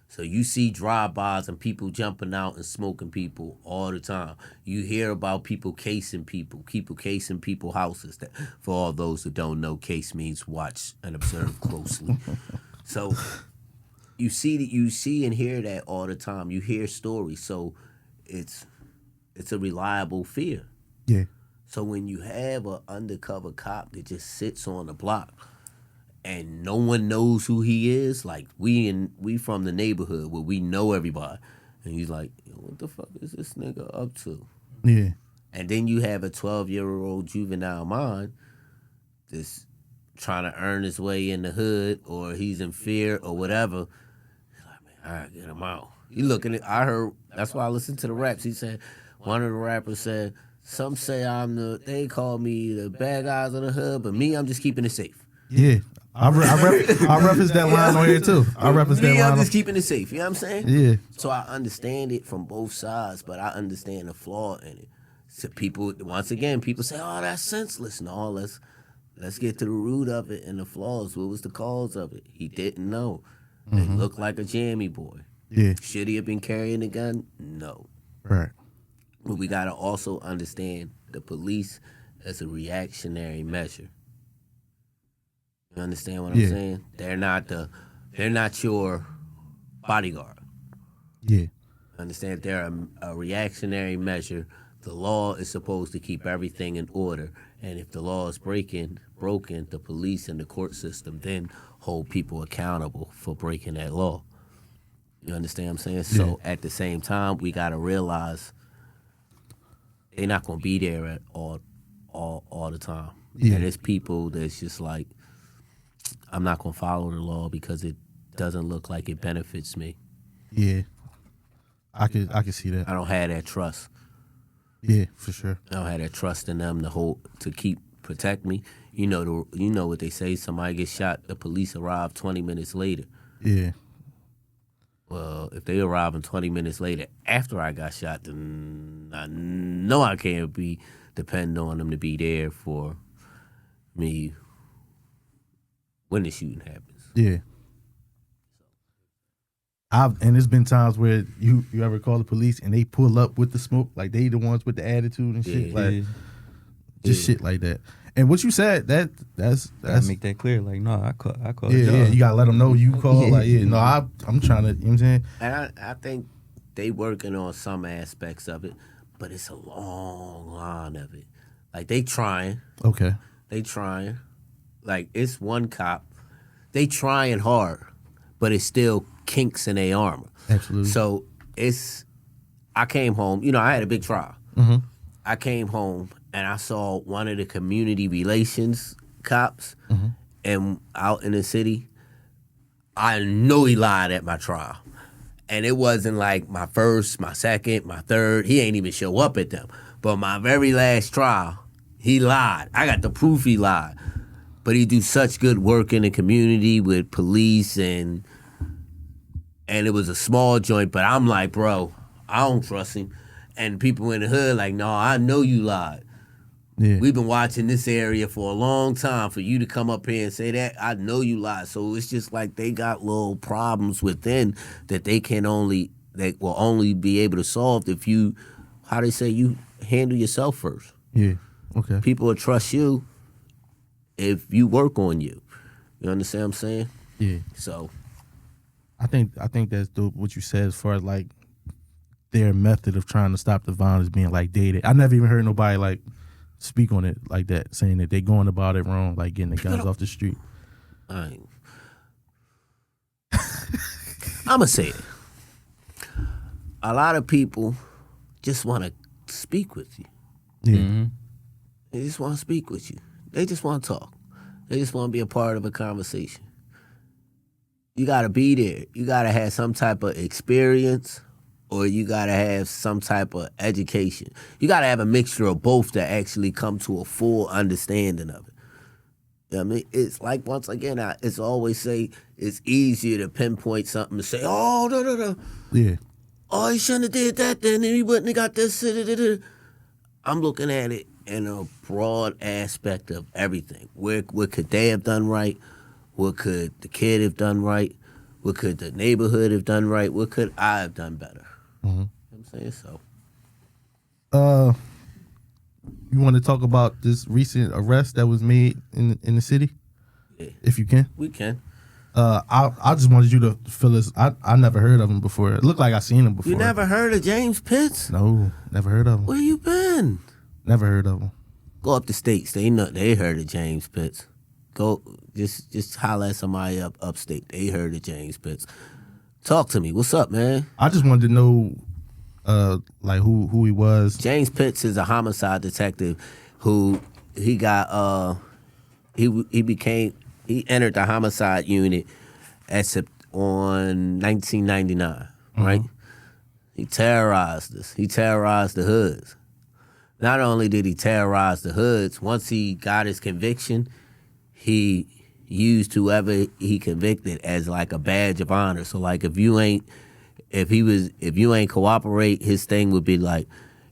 So you see drive-bys and people jumping out and smoking people all the time. You hear about people casing people people's houses. That, for all those who don't know, case means watch and observe closely. So you see and hear that all the time. You hear stories, so it's a reliable fear. yeah, So when you have an undercover cop that just sits on the block and no one knows who he is, like we from the neighborhood where we know everybody, and he's like, yo, what the fuck is this nigga up to? yeah, And then you have a 12-year-old juvenile mind that's trying to earn his way in the hood, or he's in fear or whatever. He's like, man, I gotta get him out. You looking at, I heard, that's why I listened to the raps. He said, one of the rappers said, some say they call me the bad guys of the hood, but me, I'm just keeping it safe. yeah. I reference that line on here too. I reference that line. I'm just keeping it safe. You know what I'm saying? Yeah. So I understand it from both sides, but I understand the flaw in it. So people say, "Oh, that's senseless." No, let's get to the root of it and the flaws. What was the cause of it? He didn't know. It looked like a jammy boy. Yeah. Should he have been carrying a gun? No. Right. But we gotta also understand the police as a reactionary measure. You understand what I'm saying? They're not your bodyguard. Yeah. Understand? They're a reactionary measure. The law is supposed to keep everything in order, and if the law is broken, broken, the police and the court system then hold people accountable for breaking that law. You understand what I'm saying? So at the same time, we got to realize they're not going to be there at all the time. Yeah. And there's people that's just like, I'm not going to follow the law because it doesn't look like it benefits me. Yeah. I could see that. I don't have that trust. Yeah, for sure. I don't have that trust in them to protect me. You know what they say, somebody gets shot, the police arrive 20 minutes later. Yeah. Well, if they arrive 20 minutes later after I got shot, then I know I can't be dependent on them to be there for me when the shooting happens. Yeah. And there's been times where you ever call the police and they pull up with the smoke, like they the ones with the attitude and shit, shit like that. And what you said, that's make that clear. Like, no, I call. Yeah, you gotta let them know you call. Like, no, I'm trying to. You know what I'm saying? And I think they working on some aspects of it, but it's a long line of it. Like they trying. Okay. They trying. Like it's one cop. They trying hard, but it's still kinks in their armor. Absolutely. So I came home. You know, I had a big trial. Mm-hmm. I came home and I saw one of the community relations cops and out in the city. I know he lied at my trial. And it wasn't like my first, my second, my third. He ain't even show up at them. But my very last trial, he lied. I got the proof he lied. But he do such good work in the community with police and it was a small joint. But I'm like, bro, I don't trust him. And people in the hood like, no, I know you lied. Yeah. We've been watching this area for a long time. For you to come up here and say that, I know you lied. So it's just like they got little problems within that they will only be able to solve if you, how they say, you handle yourself first. Yeah. Okay. People will trust you if you work on you. You understand what I'm saying? Yeah. So I think that's what you said as far as like their method of trying to stop the violence being like dated. I never even heard nobody like speak on it like that, saying that they going about it wrong, like getting the guns off the street. I'ma say it. A lot of people just want to speak with you. Yeah. Mm-hmm. They just want to speak with you. They just want to talk. They just want to be a part of a conversation. You got to be there. You got to have some type of experience or you got to have some type of education. You got to have a mixture of both to actually come to a full understanding of it. You know what I mean? It's like, once again, it's always say it's easier to pinpoint something to say, oh, no. Yeah. Oh, he shouldn't have did that then, and he wouldn't have got this. I'm looking at it in a broad aspect of everything. What could they have done right? What could the kid have done right? What could the neighborhood have done right? What could I have done better? Mm-hmm. You know what I'm saying? So. You want to talk about this recent arrest that was made in the city? Yeah. If you can. We can. I just wanted you to fill us. I never heard of him before. It looked like I seen him before. You never heard of James Pitts? No, never heard of him. Where you been? Never heard of him. Go up the states. They heard of James Pitts. Go just holler at somebody upstate. They heard of James Pitts. Talk to me. What's up, man? I just wanted to know like who he was. James Pitts is a homicide detective who he got he entered the homicide unit on 1999, right? He terrorized us. He terrorized the hoods. Not only did he terrorize the hoods, once he got his conviction, he used whoever he convicted as like a badge of honor. So like if you ain't cooperate, his thing would be like,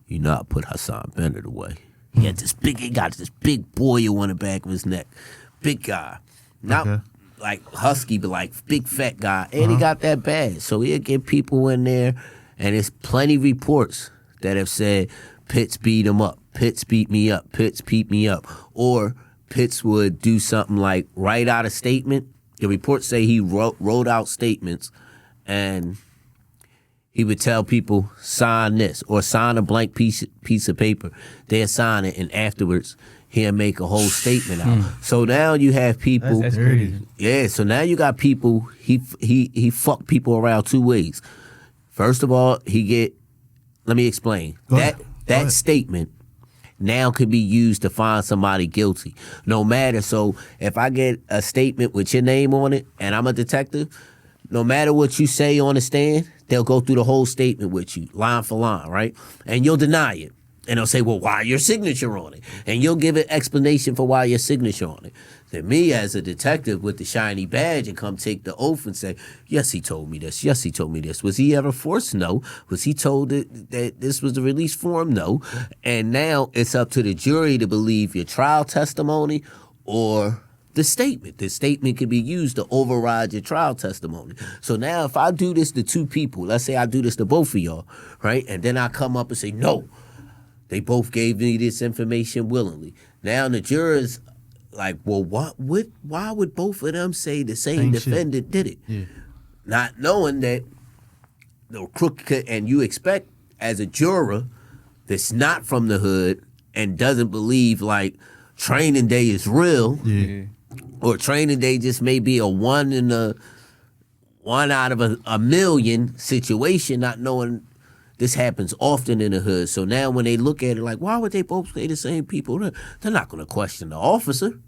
you not put Hassan Bennett away. He got this big boil on the back of his neck. Big guy. Not like husky, but like big fat guy. And he got that badge. So he'll get people in there, and there's plenty of reports that have said Pitts beat him up. Pitts beat me up. Pitts beat me up. Or Pitts would do something like write out a statement. The reports say he wrote out statements, and he would tell people, sign this, or sign a blank piece of paper. They'll sign it, and afterwards, he'll make a whole statement out. So now you have people. That's crazy. Yeah, so now you got people. He fucked people around two ways. First of all, let me explain. Go ahead. That statement now could be used to find somebody guilty. No matter. So if I get a statement with your name on it and I'm a detective, no matter what you say on the stand, they'll go through the whole statement with you, line for line, right? And you'll deny it. And they'll say, well, why your signature on it? And you'll give an explanation for why your signature on it. Then me as a detective with the shiny badge and come take the oath and say, yes, he told me this. Yes, he told me this. Was he ever forced? No. Was he told that this was the release form? No. And now it's up to the jury to believe your trial testimony or the statement. The statement can be used to override your trial testimony. So now if I do this to two people, let's say I do this to both of y'all, right? And then I come up and say, no. They both gave me this information willingly. Now the jurors like, well, why would both of them say the same defendant did it? Yeah. Not knowing that the crook could, and you expect as a juror that's not from the hood and doesn't believe like training day is real, or training day just may be a one out of a million situation, not knowing this happens often in the hood. So now when they look at it like, why would they both say the same people? They're not going to question the officer.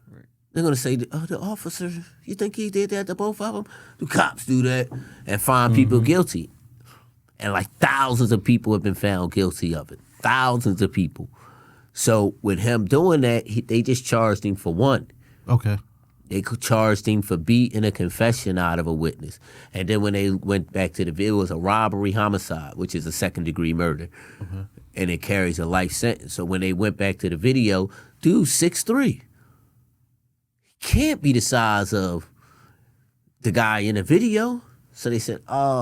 Right. They're going to say, the officer, you think he did that to both of them? The cops do that and find people guilty. And like thousands of people have been found guilty of it. Thousands of people. So with him doing that, they just charged him for one. Okay. They charged him for beating a confession out of a witness. And then when they went back to the video, it was a robbery homicide, which is a second-degree murder. And it carries a life sentence. So when they went back to the video, dude, 6'3". He can't be the size of the guy in the video. So they said,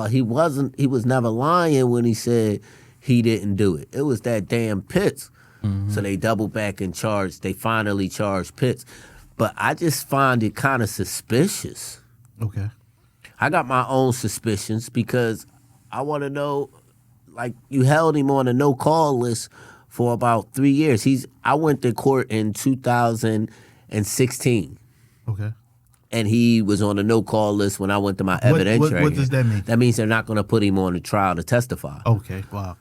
he was never lying when he said he didn't do it. It was that damn Pitts. So they doubled back and they finally charged Pitts. But I just find it kind of suspicious. Okay. I got my own suspicions because I want to know, like, you held him on a no-call list for about 3 years. I went to court in 2016. Okay. And he was on a no-call list when I went to my evidentiary. What does that mean? That means they're not going to put him on the trial to testify. Okay, wow.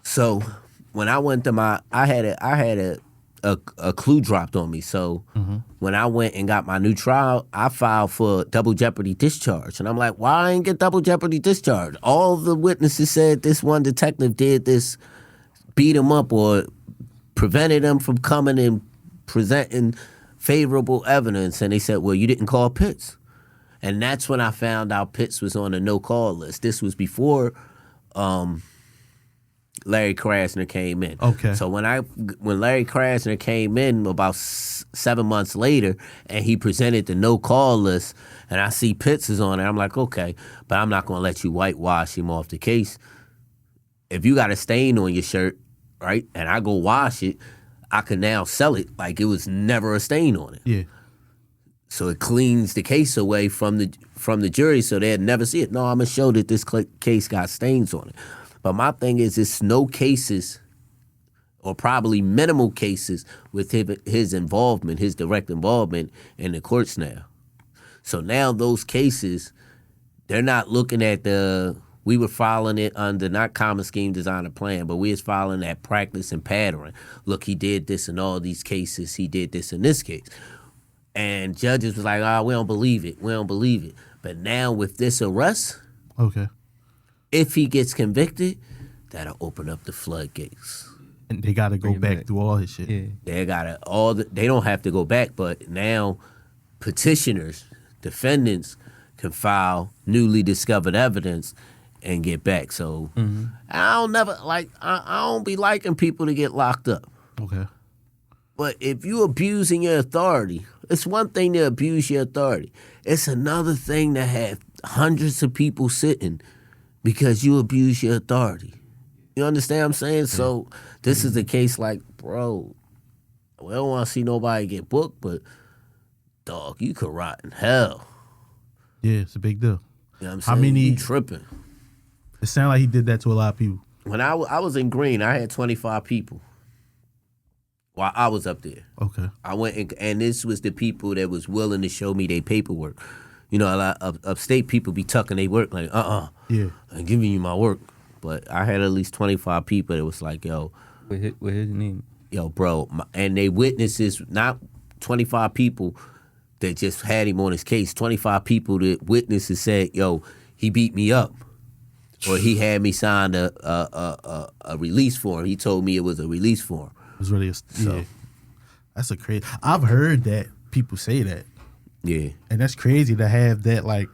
So when I went to I had a clue dropped on me. So when I went and got my new trial, I filed for double jeopardy discharge. And I'm like, why I ain't get double jeopardy discharge? All the witnesses said this one detective did this, beat him up or prevented him from coming and presenting favorable evidence. And they said, well, you didn't call Pitts. And that's when I found out Pitts was on a no-call list. This was before Larry Krasner came in. Okay. So when Larry Krasner came in about 7 months later and he presented the no-call list and I see Pitts is on it, I'm like, okay, but I'm not going to let you whitewash him off the case. If you got a stain on your shirt, right, and I go wash it, I can now sell it like it was never a stain on it. Yeah. So it cleans the case away from the jury so they'd never see it. No, I'm going to show that this case got stains on it. But my thing is, it's no cases, or probably minimal cases, with his involvement, his direct involvement in the courts now. So now those cases, they're not looking at we were filing it under not common scheme, design, or plan, but we was filing that practice and pattern. Look, he did this in all these cases. He did this in this case. And judges was like, we don't believe it. We don't believe it. But now with this arrest, okay, if he gets convicted, that'll open up the floodgates. And they got to go back through all his shit. Yeah. They don't have to go back, but now petitioners, defendants can file newly discovered evidence and get back. So I don't be liking people to get locked up. Okay. But if you abusing your authority, it's one thing to abuse your authority. It's another thing to have hundreds of people sitting because you abuse your authority. You understand what I'm saying? So this is a case like, bro, we don't want to see nobody get booked, but dog, you could rot in hell. Yeah, it's a big deal. You know what I'm How saying? many? You tripping. It sounded like he did that to a lot of people. When I was in Green, I had 25 people. while I was up there. Okay. I went and this was the people that was willing to show me their paperwork. You know, a lot of upstate people be tucking their work like, Yeah. I'm giving you my work. But I had at least 25 people that was like, yo, With his name. yo, bro, and they witnesses, not 25 people that just had him on his case, 25 people that witnesses said, yo, he beat me up. Or he had me sign a release form. He told me it was a release form. It was really yeah. That's a crazy. I've heard that people say that. Yeah. And that's crazy to have that, like.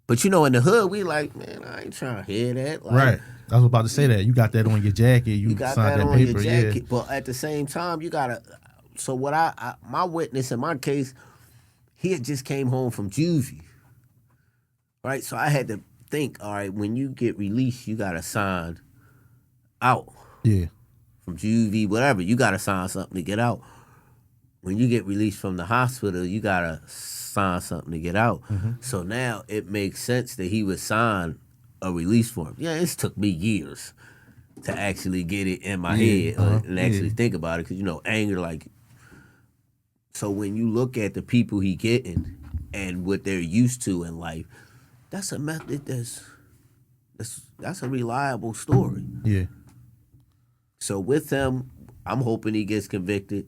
But you know, in the hood, we like, man, I ain't trying to hear that. Like, Right. I was about to say that. You got that on your jacket. You got signed that that on paper. your jacket. Yeah. But at the same time, you gotta. So what my witness in my case, he had just came home from juvie. Right. So I had to think. All right, when you get released, you gotta sign out Yeah. from juvie, whatever. You gotta sign something to get out. When you get released from the hospital, you gotta sign something to get out. Mm-hmm. So now it makes sense that he would sign a release form. Yeah, it took me years to actually get it in my head and actually think about it, because you know, anger, like. So when you look at the people he getting and what they're used to in life, that's a method that's a reliable story. Yeah. So with him, I'm hoping he gets convicted,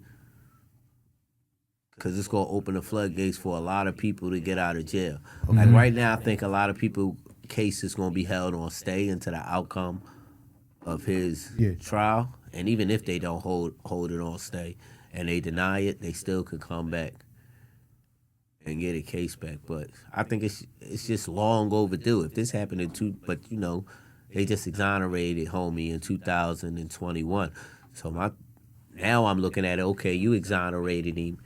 because it's going to open the floodgates for a lot of people to get out of jail. Like right now, I think a lot of people cases going to be held on stay until the outcome of his trial. And even if they don't hold it on stay and they deny it, they still could come back and get a case back. But I think it's just long overdue. If this happened but you know, they just exonerated homie in 2021. So now I'm looking at it, okay, you exonerated him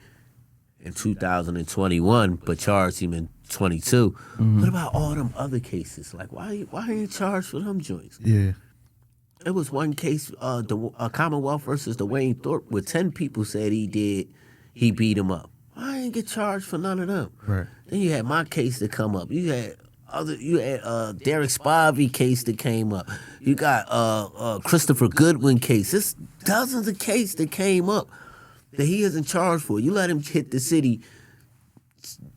in 2021, but charged him in 22. What about all them other cases? Like, why ain't you charged for them joints? Yeah. There was one case, the Commonwealth versus Dwayne Thorpe, where 10 people said he beat him up. I ain't get charged for none of them. Right. Then you had my case that come up. You had Derek Spivey case that came up. You got Christopher Goodwin case. There's dozens of cases that came up that he isn't charged for. You let him hit the city,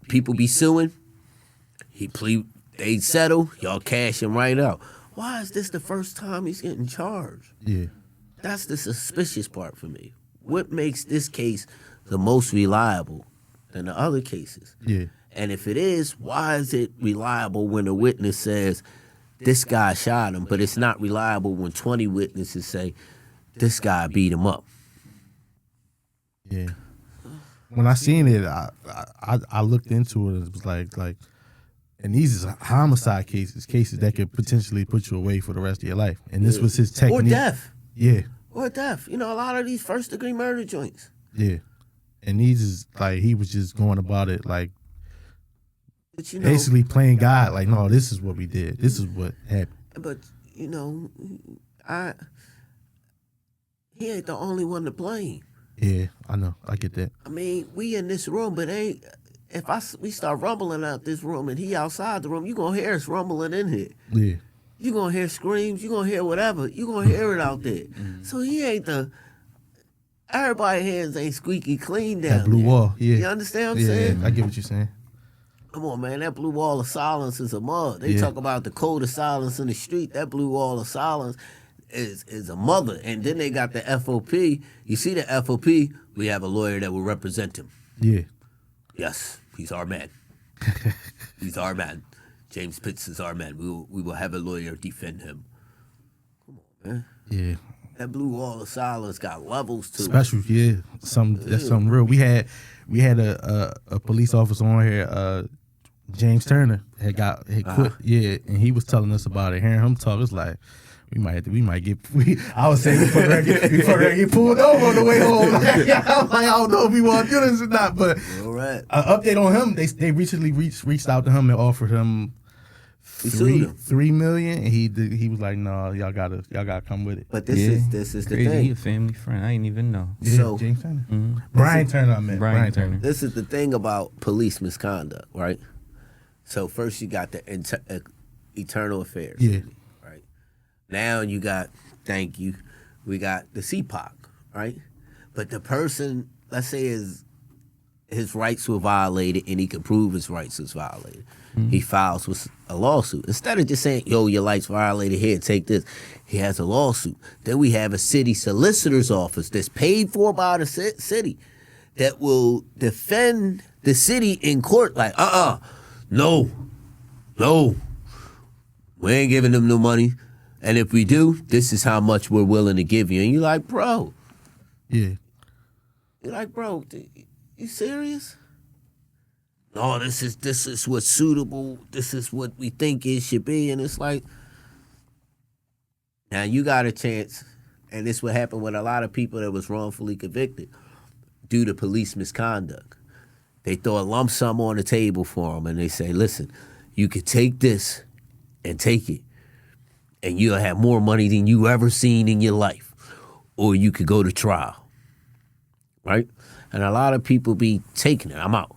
people be suing. They settle, y'all cash him right out. Why is this the first time he's getting charged? Yeah. That's the suspicious part for me. What makes this case the most reliable than the other cases? Yeah. And if it is, why is it reliable when a witness says this guy shot him, but it's not reliable when 20 witnesses say this guy beat him up? Yeah. When I seen it, I looked into it. It was like, and these is homicide cases that could potentially put you away for the rest of your life. And this was his technique. Or death. Yeah. Or death. You know, a lot of these first degree murder joints. Yeah. And these is like, he was just going about it like, but, you know, basically playing God. Like, no, this is what we did. This is what happened. But, you know, he ain't the only one to blame. Yeah, I know. I get that. I mean, we in this room, but we start rumbling out this room and he outside the room, you gonna hear us rumbling in here. Yeah. You gonna hear screams, you gonna hear whatever, you gonna hear it out there. So he ain't everybody's hands ain't squeaky clean down That blue there. wall, yeah. You understand what I'm saying? I get what you're saying. Come on, man, that blue wall of silence is a mud. They talk about the code of silence in the street. That blue wall of silence is a mother. And then they got the FOP. You see the FOP, we have a lawyer that will represent him. Yeah. Yes, he's our man. He's our man. James Pitts is our man. We will have a lawyer defend him. Come on, man. Yeah. That blue wall of silence got levels to Special, it. yeah. That's something real. We had a police officer on here, James Turner, had quit. Yeah, and he was telling us about it. Hearing him talk, it's like we might get. I was saying we get pulled over on the way home. I'm like, I don't know if we want to do this or not. But All right. an update on him. They recently reached out to him and offered him $3 million, and he was like, no, y'all gotta come with it. But this is the Crazy. thing. He a family friend. I didn't even know. Yeah, So- James Turner, Brian Turner, I meant Brian Turner. This is the thing about police misconduct, right? So first you got the internal affairs. Yeah. Right. Now you got, we got the CPOC, right? But the person, let's say his rights were violated and he could prove his rights was violated. He files with a lawsuit. Instead of just saying, yo, your rights violated, here, take this. He has a lawsuit. Then we have a city solicitor's office that's paid for by the city that will defend the city in court like, no, we ain't giving them no money. And if we do, this is how much we're willing to give you. And you're like, bro. Yeah. You're like, bro, you serious? No, this is what's suitable. This is what we think it should be. And it's like, now you got a chance, and this what happened with a lot of people that was wrongfully convicted due to police misconduct. They throw a lump sum on the table for them, and they say, listen, you could take this and take it, and you'll have more money than you ever seen in your life. Or you could go to trial, right? And a lot of people be taking it. I'm out.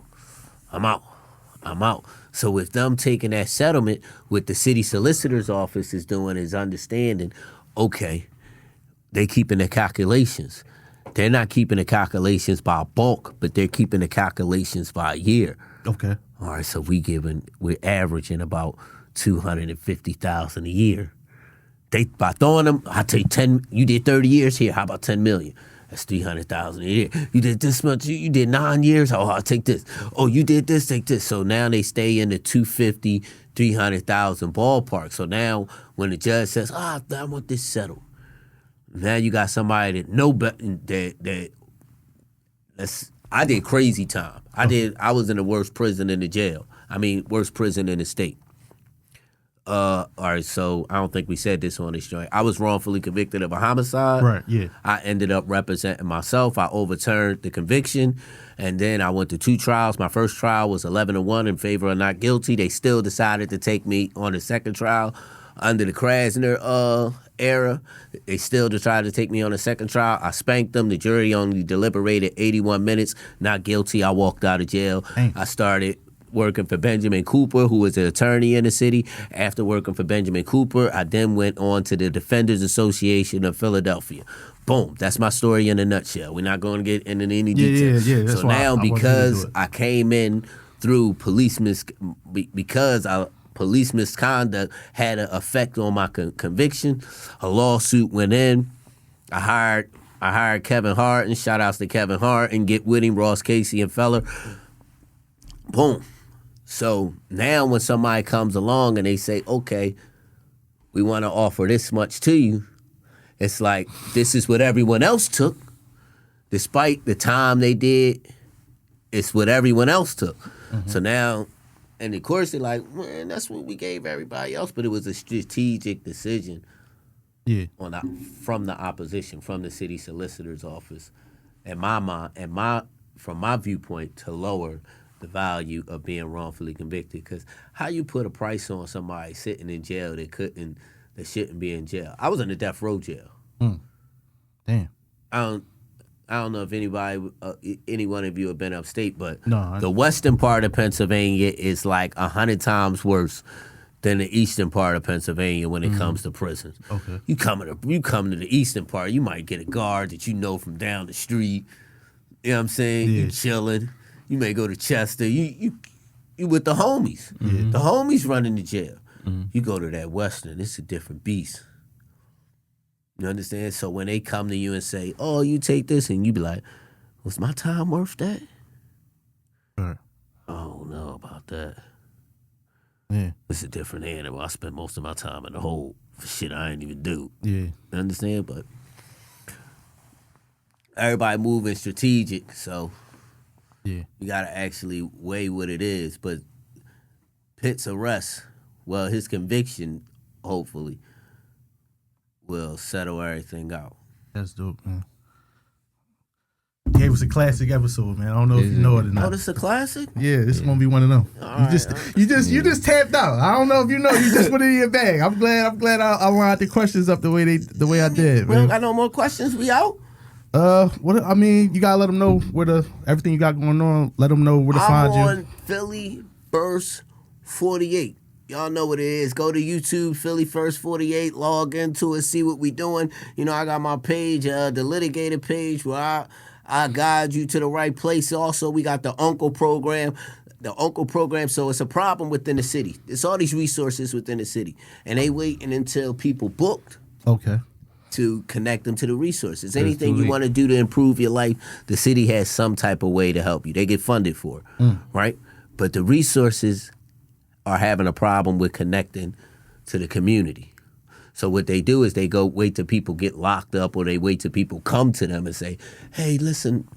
So with them taking that settlement, what the city solicitor's office is doing is understanding, okay, they keeping the calculations. They're not keeping the calculations by bulk, but they're keeping the calculations by year. Okay. All right, so we're averaging about $250,000 a year. By throwing them, I take 10. You did 30 years here. How about 10 million? That's $300,000 a year. You did this much. You did 9 years. Oh, I'll take this. Oh, you did this. Take this. So now they stay in the 250, 300,000 ballpark. So now when the judge says, I want this settled. Now you got somebody that I did crazy time. I was in the worst prison in the jail. Worst prison in the state. All right, so I don't think we said this on this joint. I was wrongfully convicted of a homicide. Right, yeah. I ended up representing myself. I overturned the conviction, and then I went to 2 trials. My first trial was 11-1 in favor of not guilty. They still decided to take me on the second trial under the Krasner era. They still decided to take me on the second trial. I spanked them. The jury only deliberated 81 minutes. Not guilty. I walked out of jail. Dang. I started working for Benjamin Cooper, who was an attorney in the city. After working for Benjamin Cooper, I then went on to the Defenders Association of Philadelphia. Boom. That's my story in a nutshell. We're not going to get into any details. Yeah. That's so now, because I came in through police misconduct had an effect on my conviction, a lawsuit went in. I hired Kevin Hart, and shout outs to Kevin Hart and Get With Him, Ross Casey and Feller. Boom. So now when somebody comes along and they say, okay, we want to offer this much to you, it's like, this is what everyone else took. Despite the time they did, it's what everyone else took. Mm-hmm. So now, and of course they're like, man, that's what we gave everybody else. But it was a strategic decision from the opposition, from the city solicitor's office, and from my viewpoint, to lower the value of being wrongfully convicted. Because how you put a price on somebody sitting in jail that shouldn't be in jail? I was in a death row jail. Damn. I don't know if any one of you have been upstate, but no, the western part of Pennsylvania is like 100 times worse than the eastern part of Pennsylvania when it comes to prisons. Okay. You come to the eastern part, you might get a guard that you know from down the street. You know what I'm saying? Yeah. You chilling. You may go to Chester. You with the homies. Mm-hmm. The homies running the jail. Mm-hmm. You go to that western, it's a different beast. You understand? So when they come to you and say, oh, you take this, and you be like, was my time worth that? Right. I don't know about that. Yeah. It's a different animal. I spend most of my time in the hole for shit I ain't even do. Yeah. You understand? But everybody moving strategic, so yeah, you gotta actually weigh what it is. But Pitt's arrest, well, his conviction, hopefully, will settle everything out. That's dope, man. Gave us a classic episode, man. I don't know if you know it or not. Oh, this is a classic? Yeah, this is gonna be one of them. You just tapped out. I don't know if you know. You just put it in your bag. I'm glad I lined the questions up the way I did. We don't got no more questions. We out. What I mean, you gotta let them know everything you got going on. Let them know where to find you. I'm on Philly Burst 48. Y'all know what it is. Go to YouTube, Philly First 48, log into it, see what we doing. You know, I got my page, the litigator page, where I guide you to the right place. Also, we got the Uncle program. So it's a problem within the city. It's all these resources within the city. And they waiting until people booked Okay. to connect them to the resources. Anything you want to do to improve your life, the city has some type of way to help you. They get funded for it, right? But the resources are having a problem with connecting to the community. So what they do is they go wait till people get locked up, or they wait till people come to them and say, hey, listen,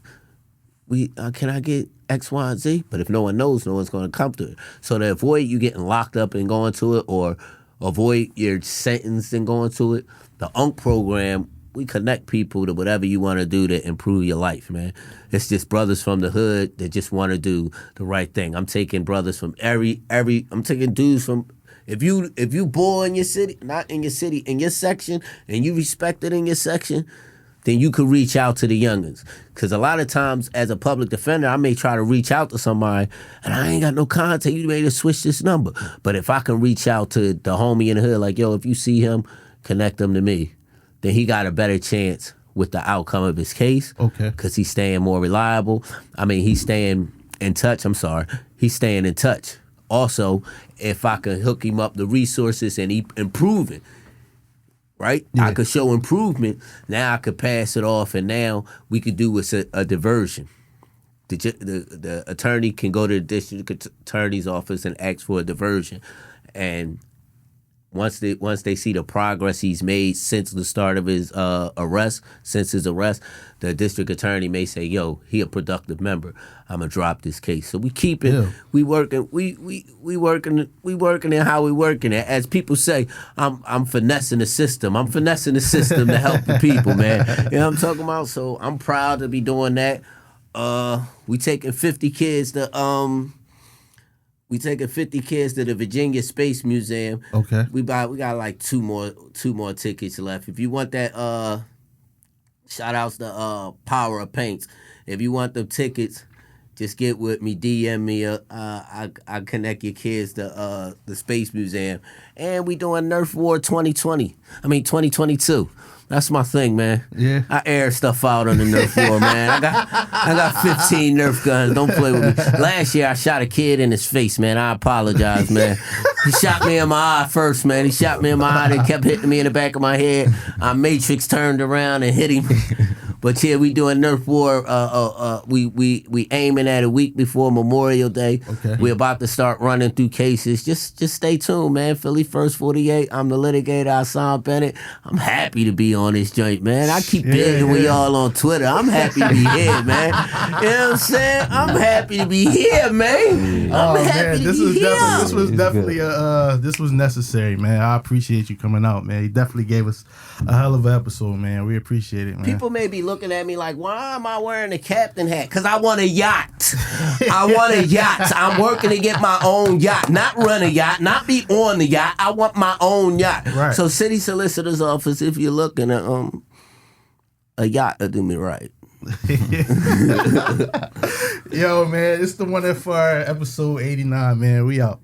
can I get X, Y, and Z? But if no one knows, no one's going to come to it. So to avoid you getting locked up and going to it, or avoid your sentence and going to it, the UNC program, we connect people to whatever you want to do to improve your life, man. It's just brothers from the hood that just want to do the right thing. I'm taking brothers from I'm taking dudes from, if you born in your city, not in your city, in your section, and you respected in your section, then you could reach out to the youngins. Because a lot of times, as a public defender, I may try to reach out to somebody, and I ain't got no contact. You ready to switch this number. But if I can reach out to the homie in the hood, like, yo, if you see him, connect them to me, then he got a better chance with the outcome of his case. Okay. Because he's staying more reliable. I mean, he's staying in touch. He's staying in touch. Also, if I can hook him up the resources and he improving, right? Yeah. I could show improvement. Now I could pass it off, and now we could do a diversion. The attorney can go to the district attorney's office and ask for a diversion, and once they see the progress he's made since the start of his arrest, the district attorney may say, "Yo, he a productive member. I'm gonna drop this case." So we keep it. Yeah. We working it how we working it. As people say, I'm finessing the system. I'm finessing the system to help the people, man. You know what I'm talking about? So I'm proud to be doing that. We taking 50 kids to the Virginia Space Museum. Okay. We got like two more tickets left. If you want that, shout outs to Power of Paints. If you want them tickets, just get with me, DM me. I connect your kids to the Space Museum. And we doing Nerf War 2022. That's my thing, man. Yeah. I air stuff out on the Nerf War, man. I got 15 Nerf guns. Don't play with me. Last year I shot a kid in his face, man. I apologize, man. He shot me in my eye first, man. He shot me in my eye and kept hitting me in the back of my head. I Matrix turned around and hit him. But yeah, we doing Nerf War. We aiming at a week before Memorial Day. Okay. We're about to start running through cases. Just stay tuned, man. Philly First 48. I'm the litigator, Hassan Bennett. I'm happy to be on this joint, man. I keep begging with y'all on Twitter. I'm happy to be here, man. You know what I'm saying? I'm happy to be here, man. I'm happy to be here. This was necessary, man. I appreciate you coming out, man. You definitely gave us a hell of an episode, man. We appreciate it, man. People may be looking at me like, why am I wearing a captain hat? Because I want a yacht. I want a yacht. I'm working to get my own yacht. Not run a yacht, not be on the yacht. I want my own yacht. Right. So city solicitor's office, if you're looking at a yacht to do me right. Yo, man, it's the One FR episode 89, man. We out.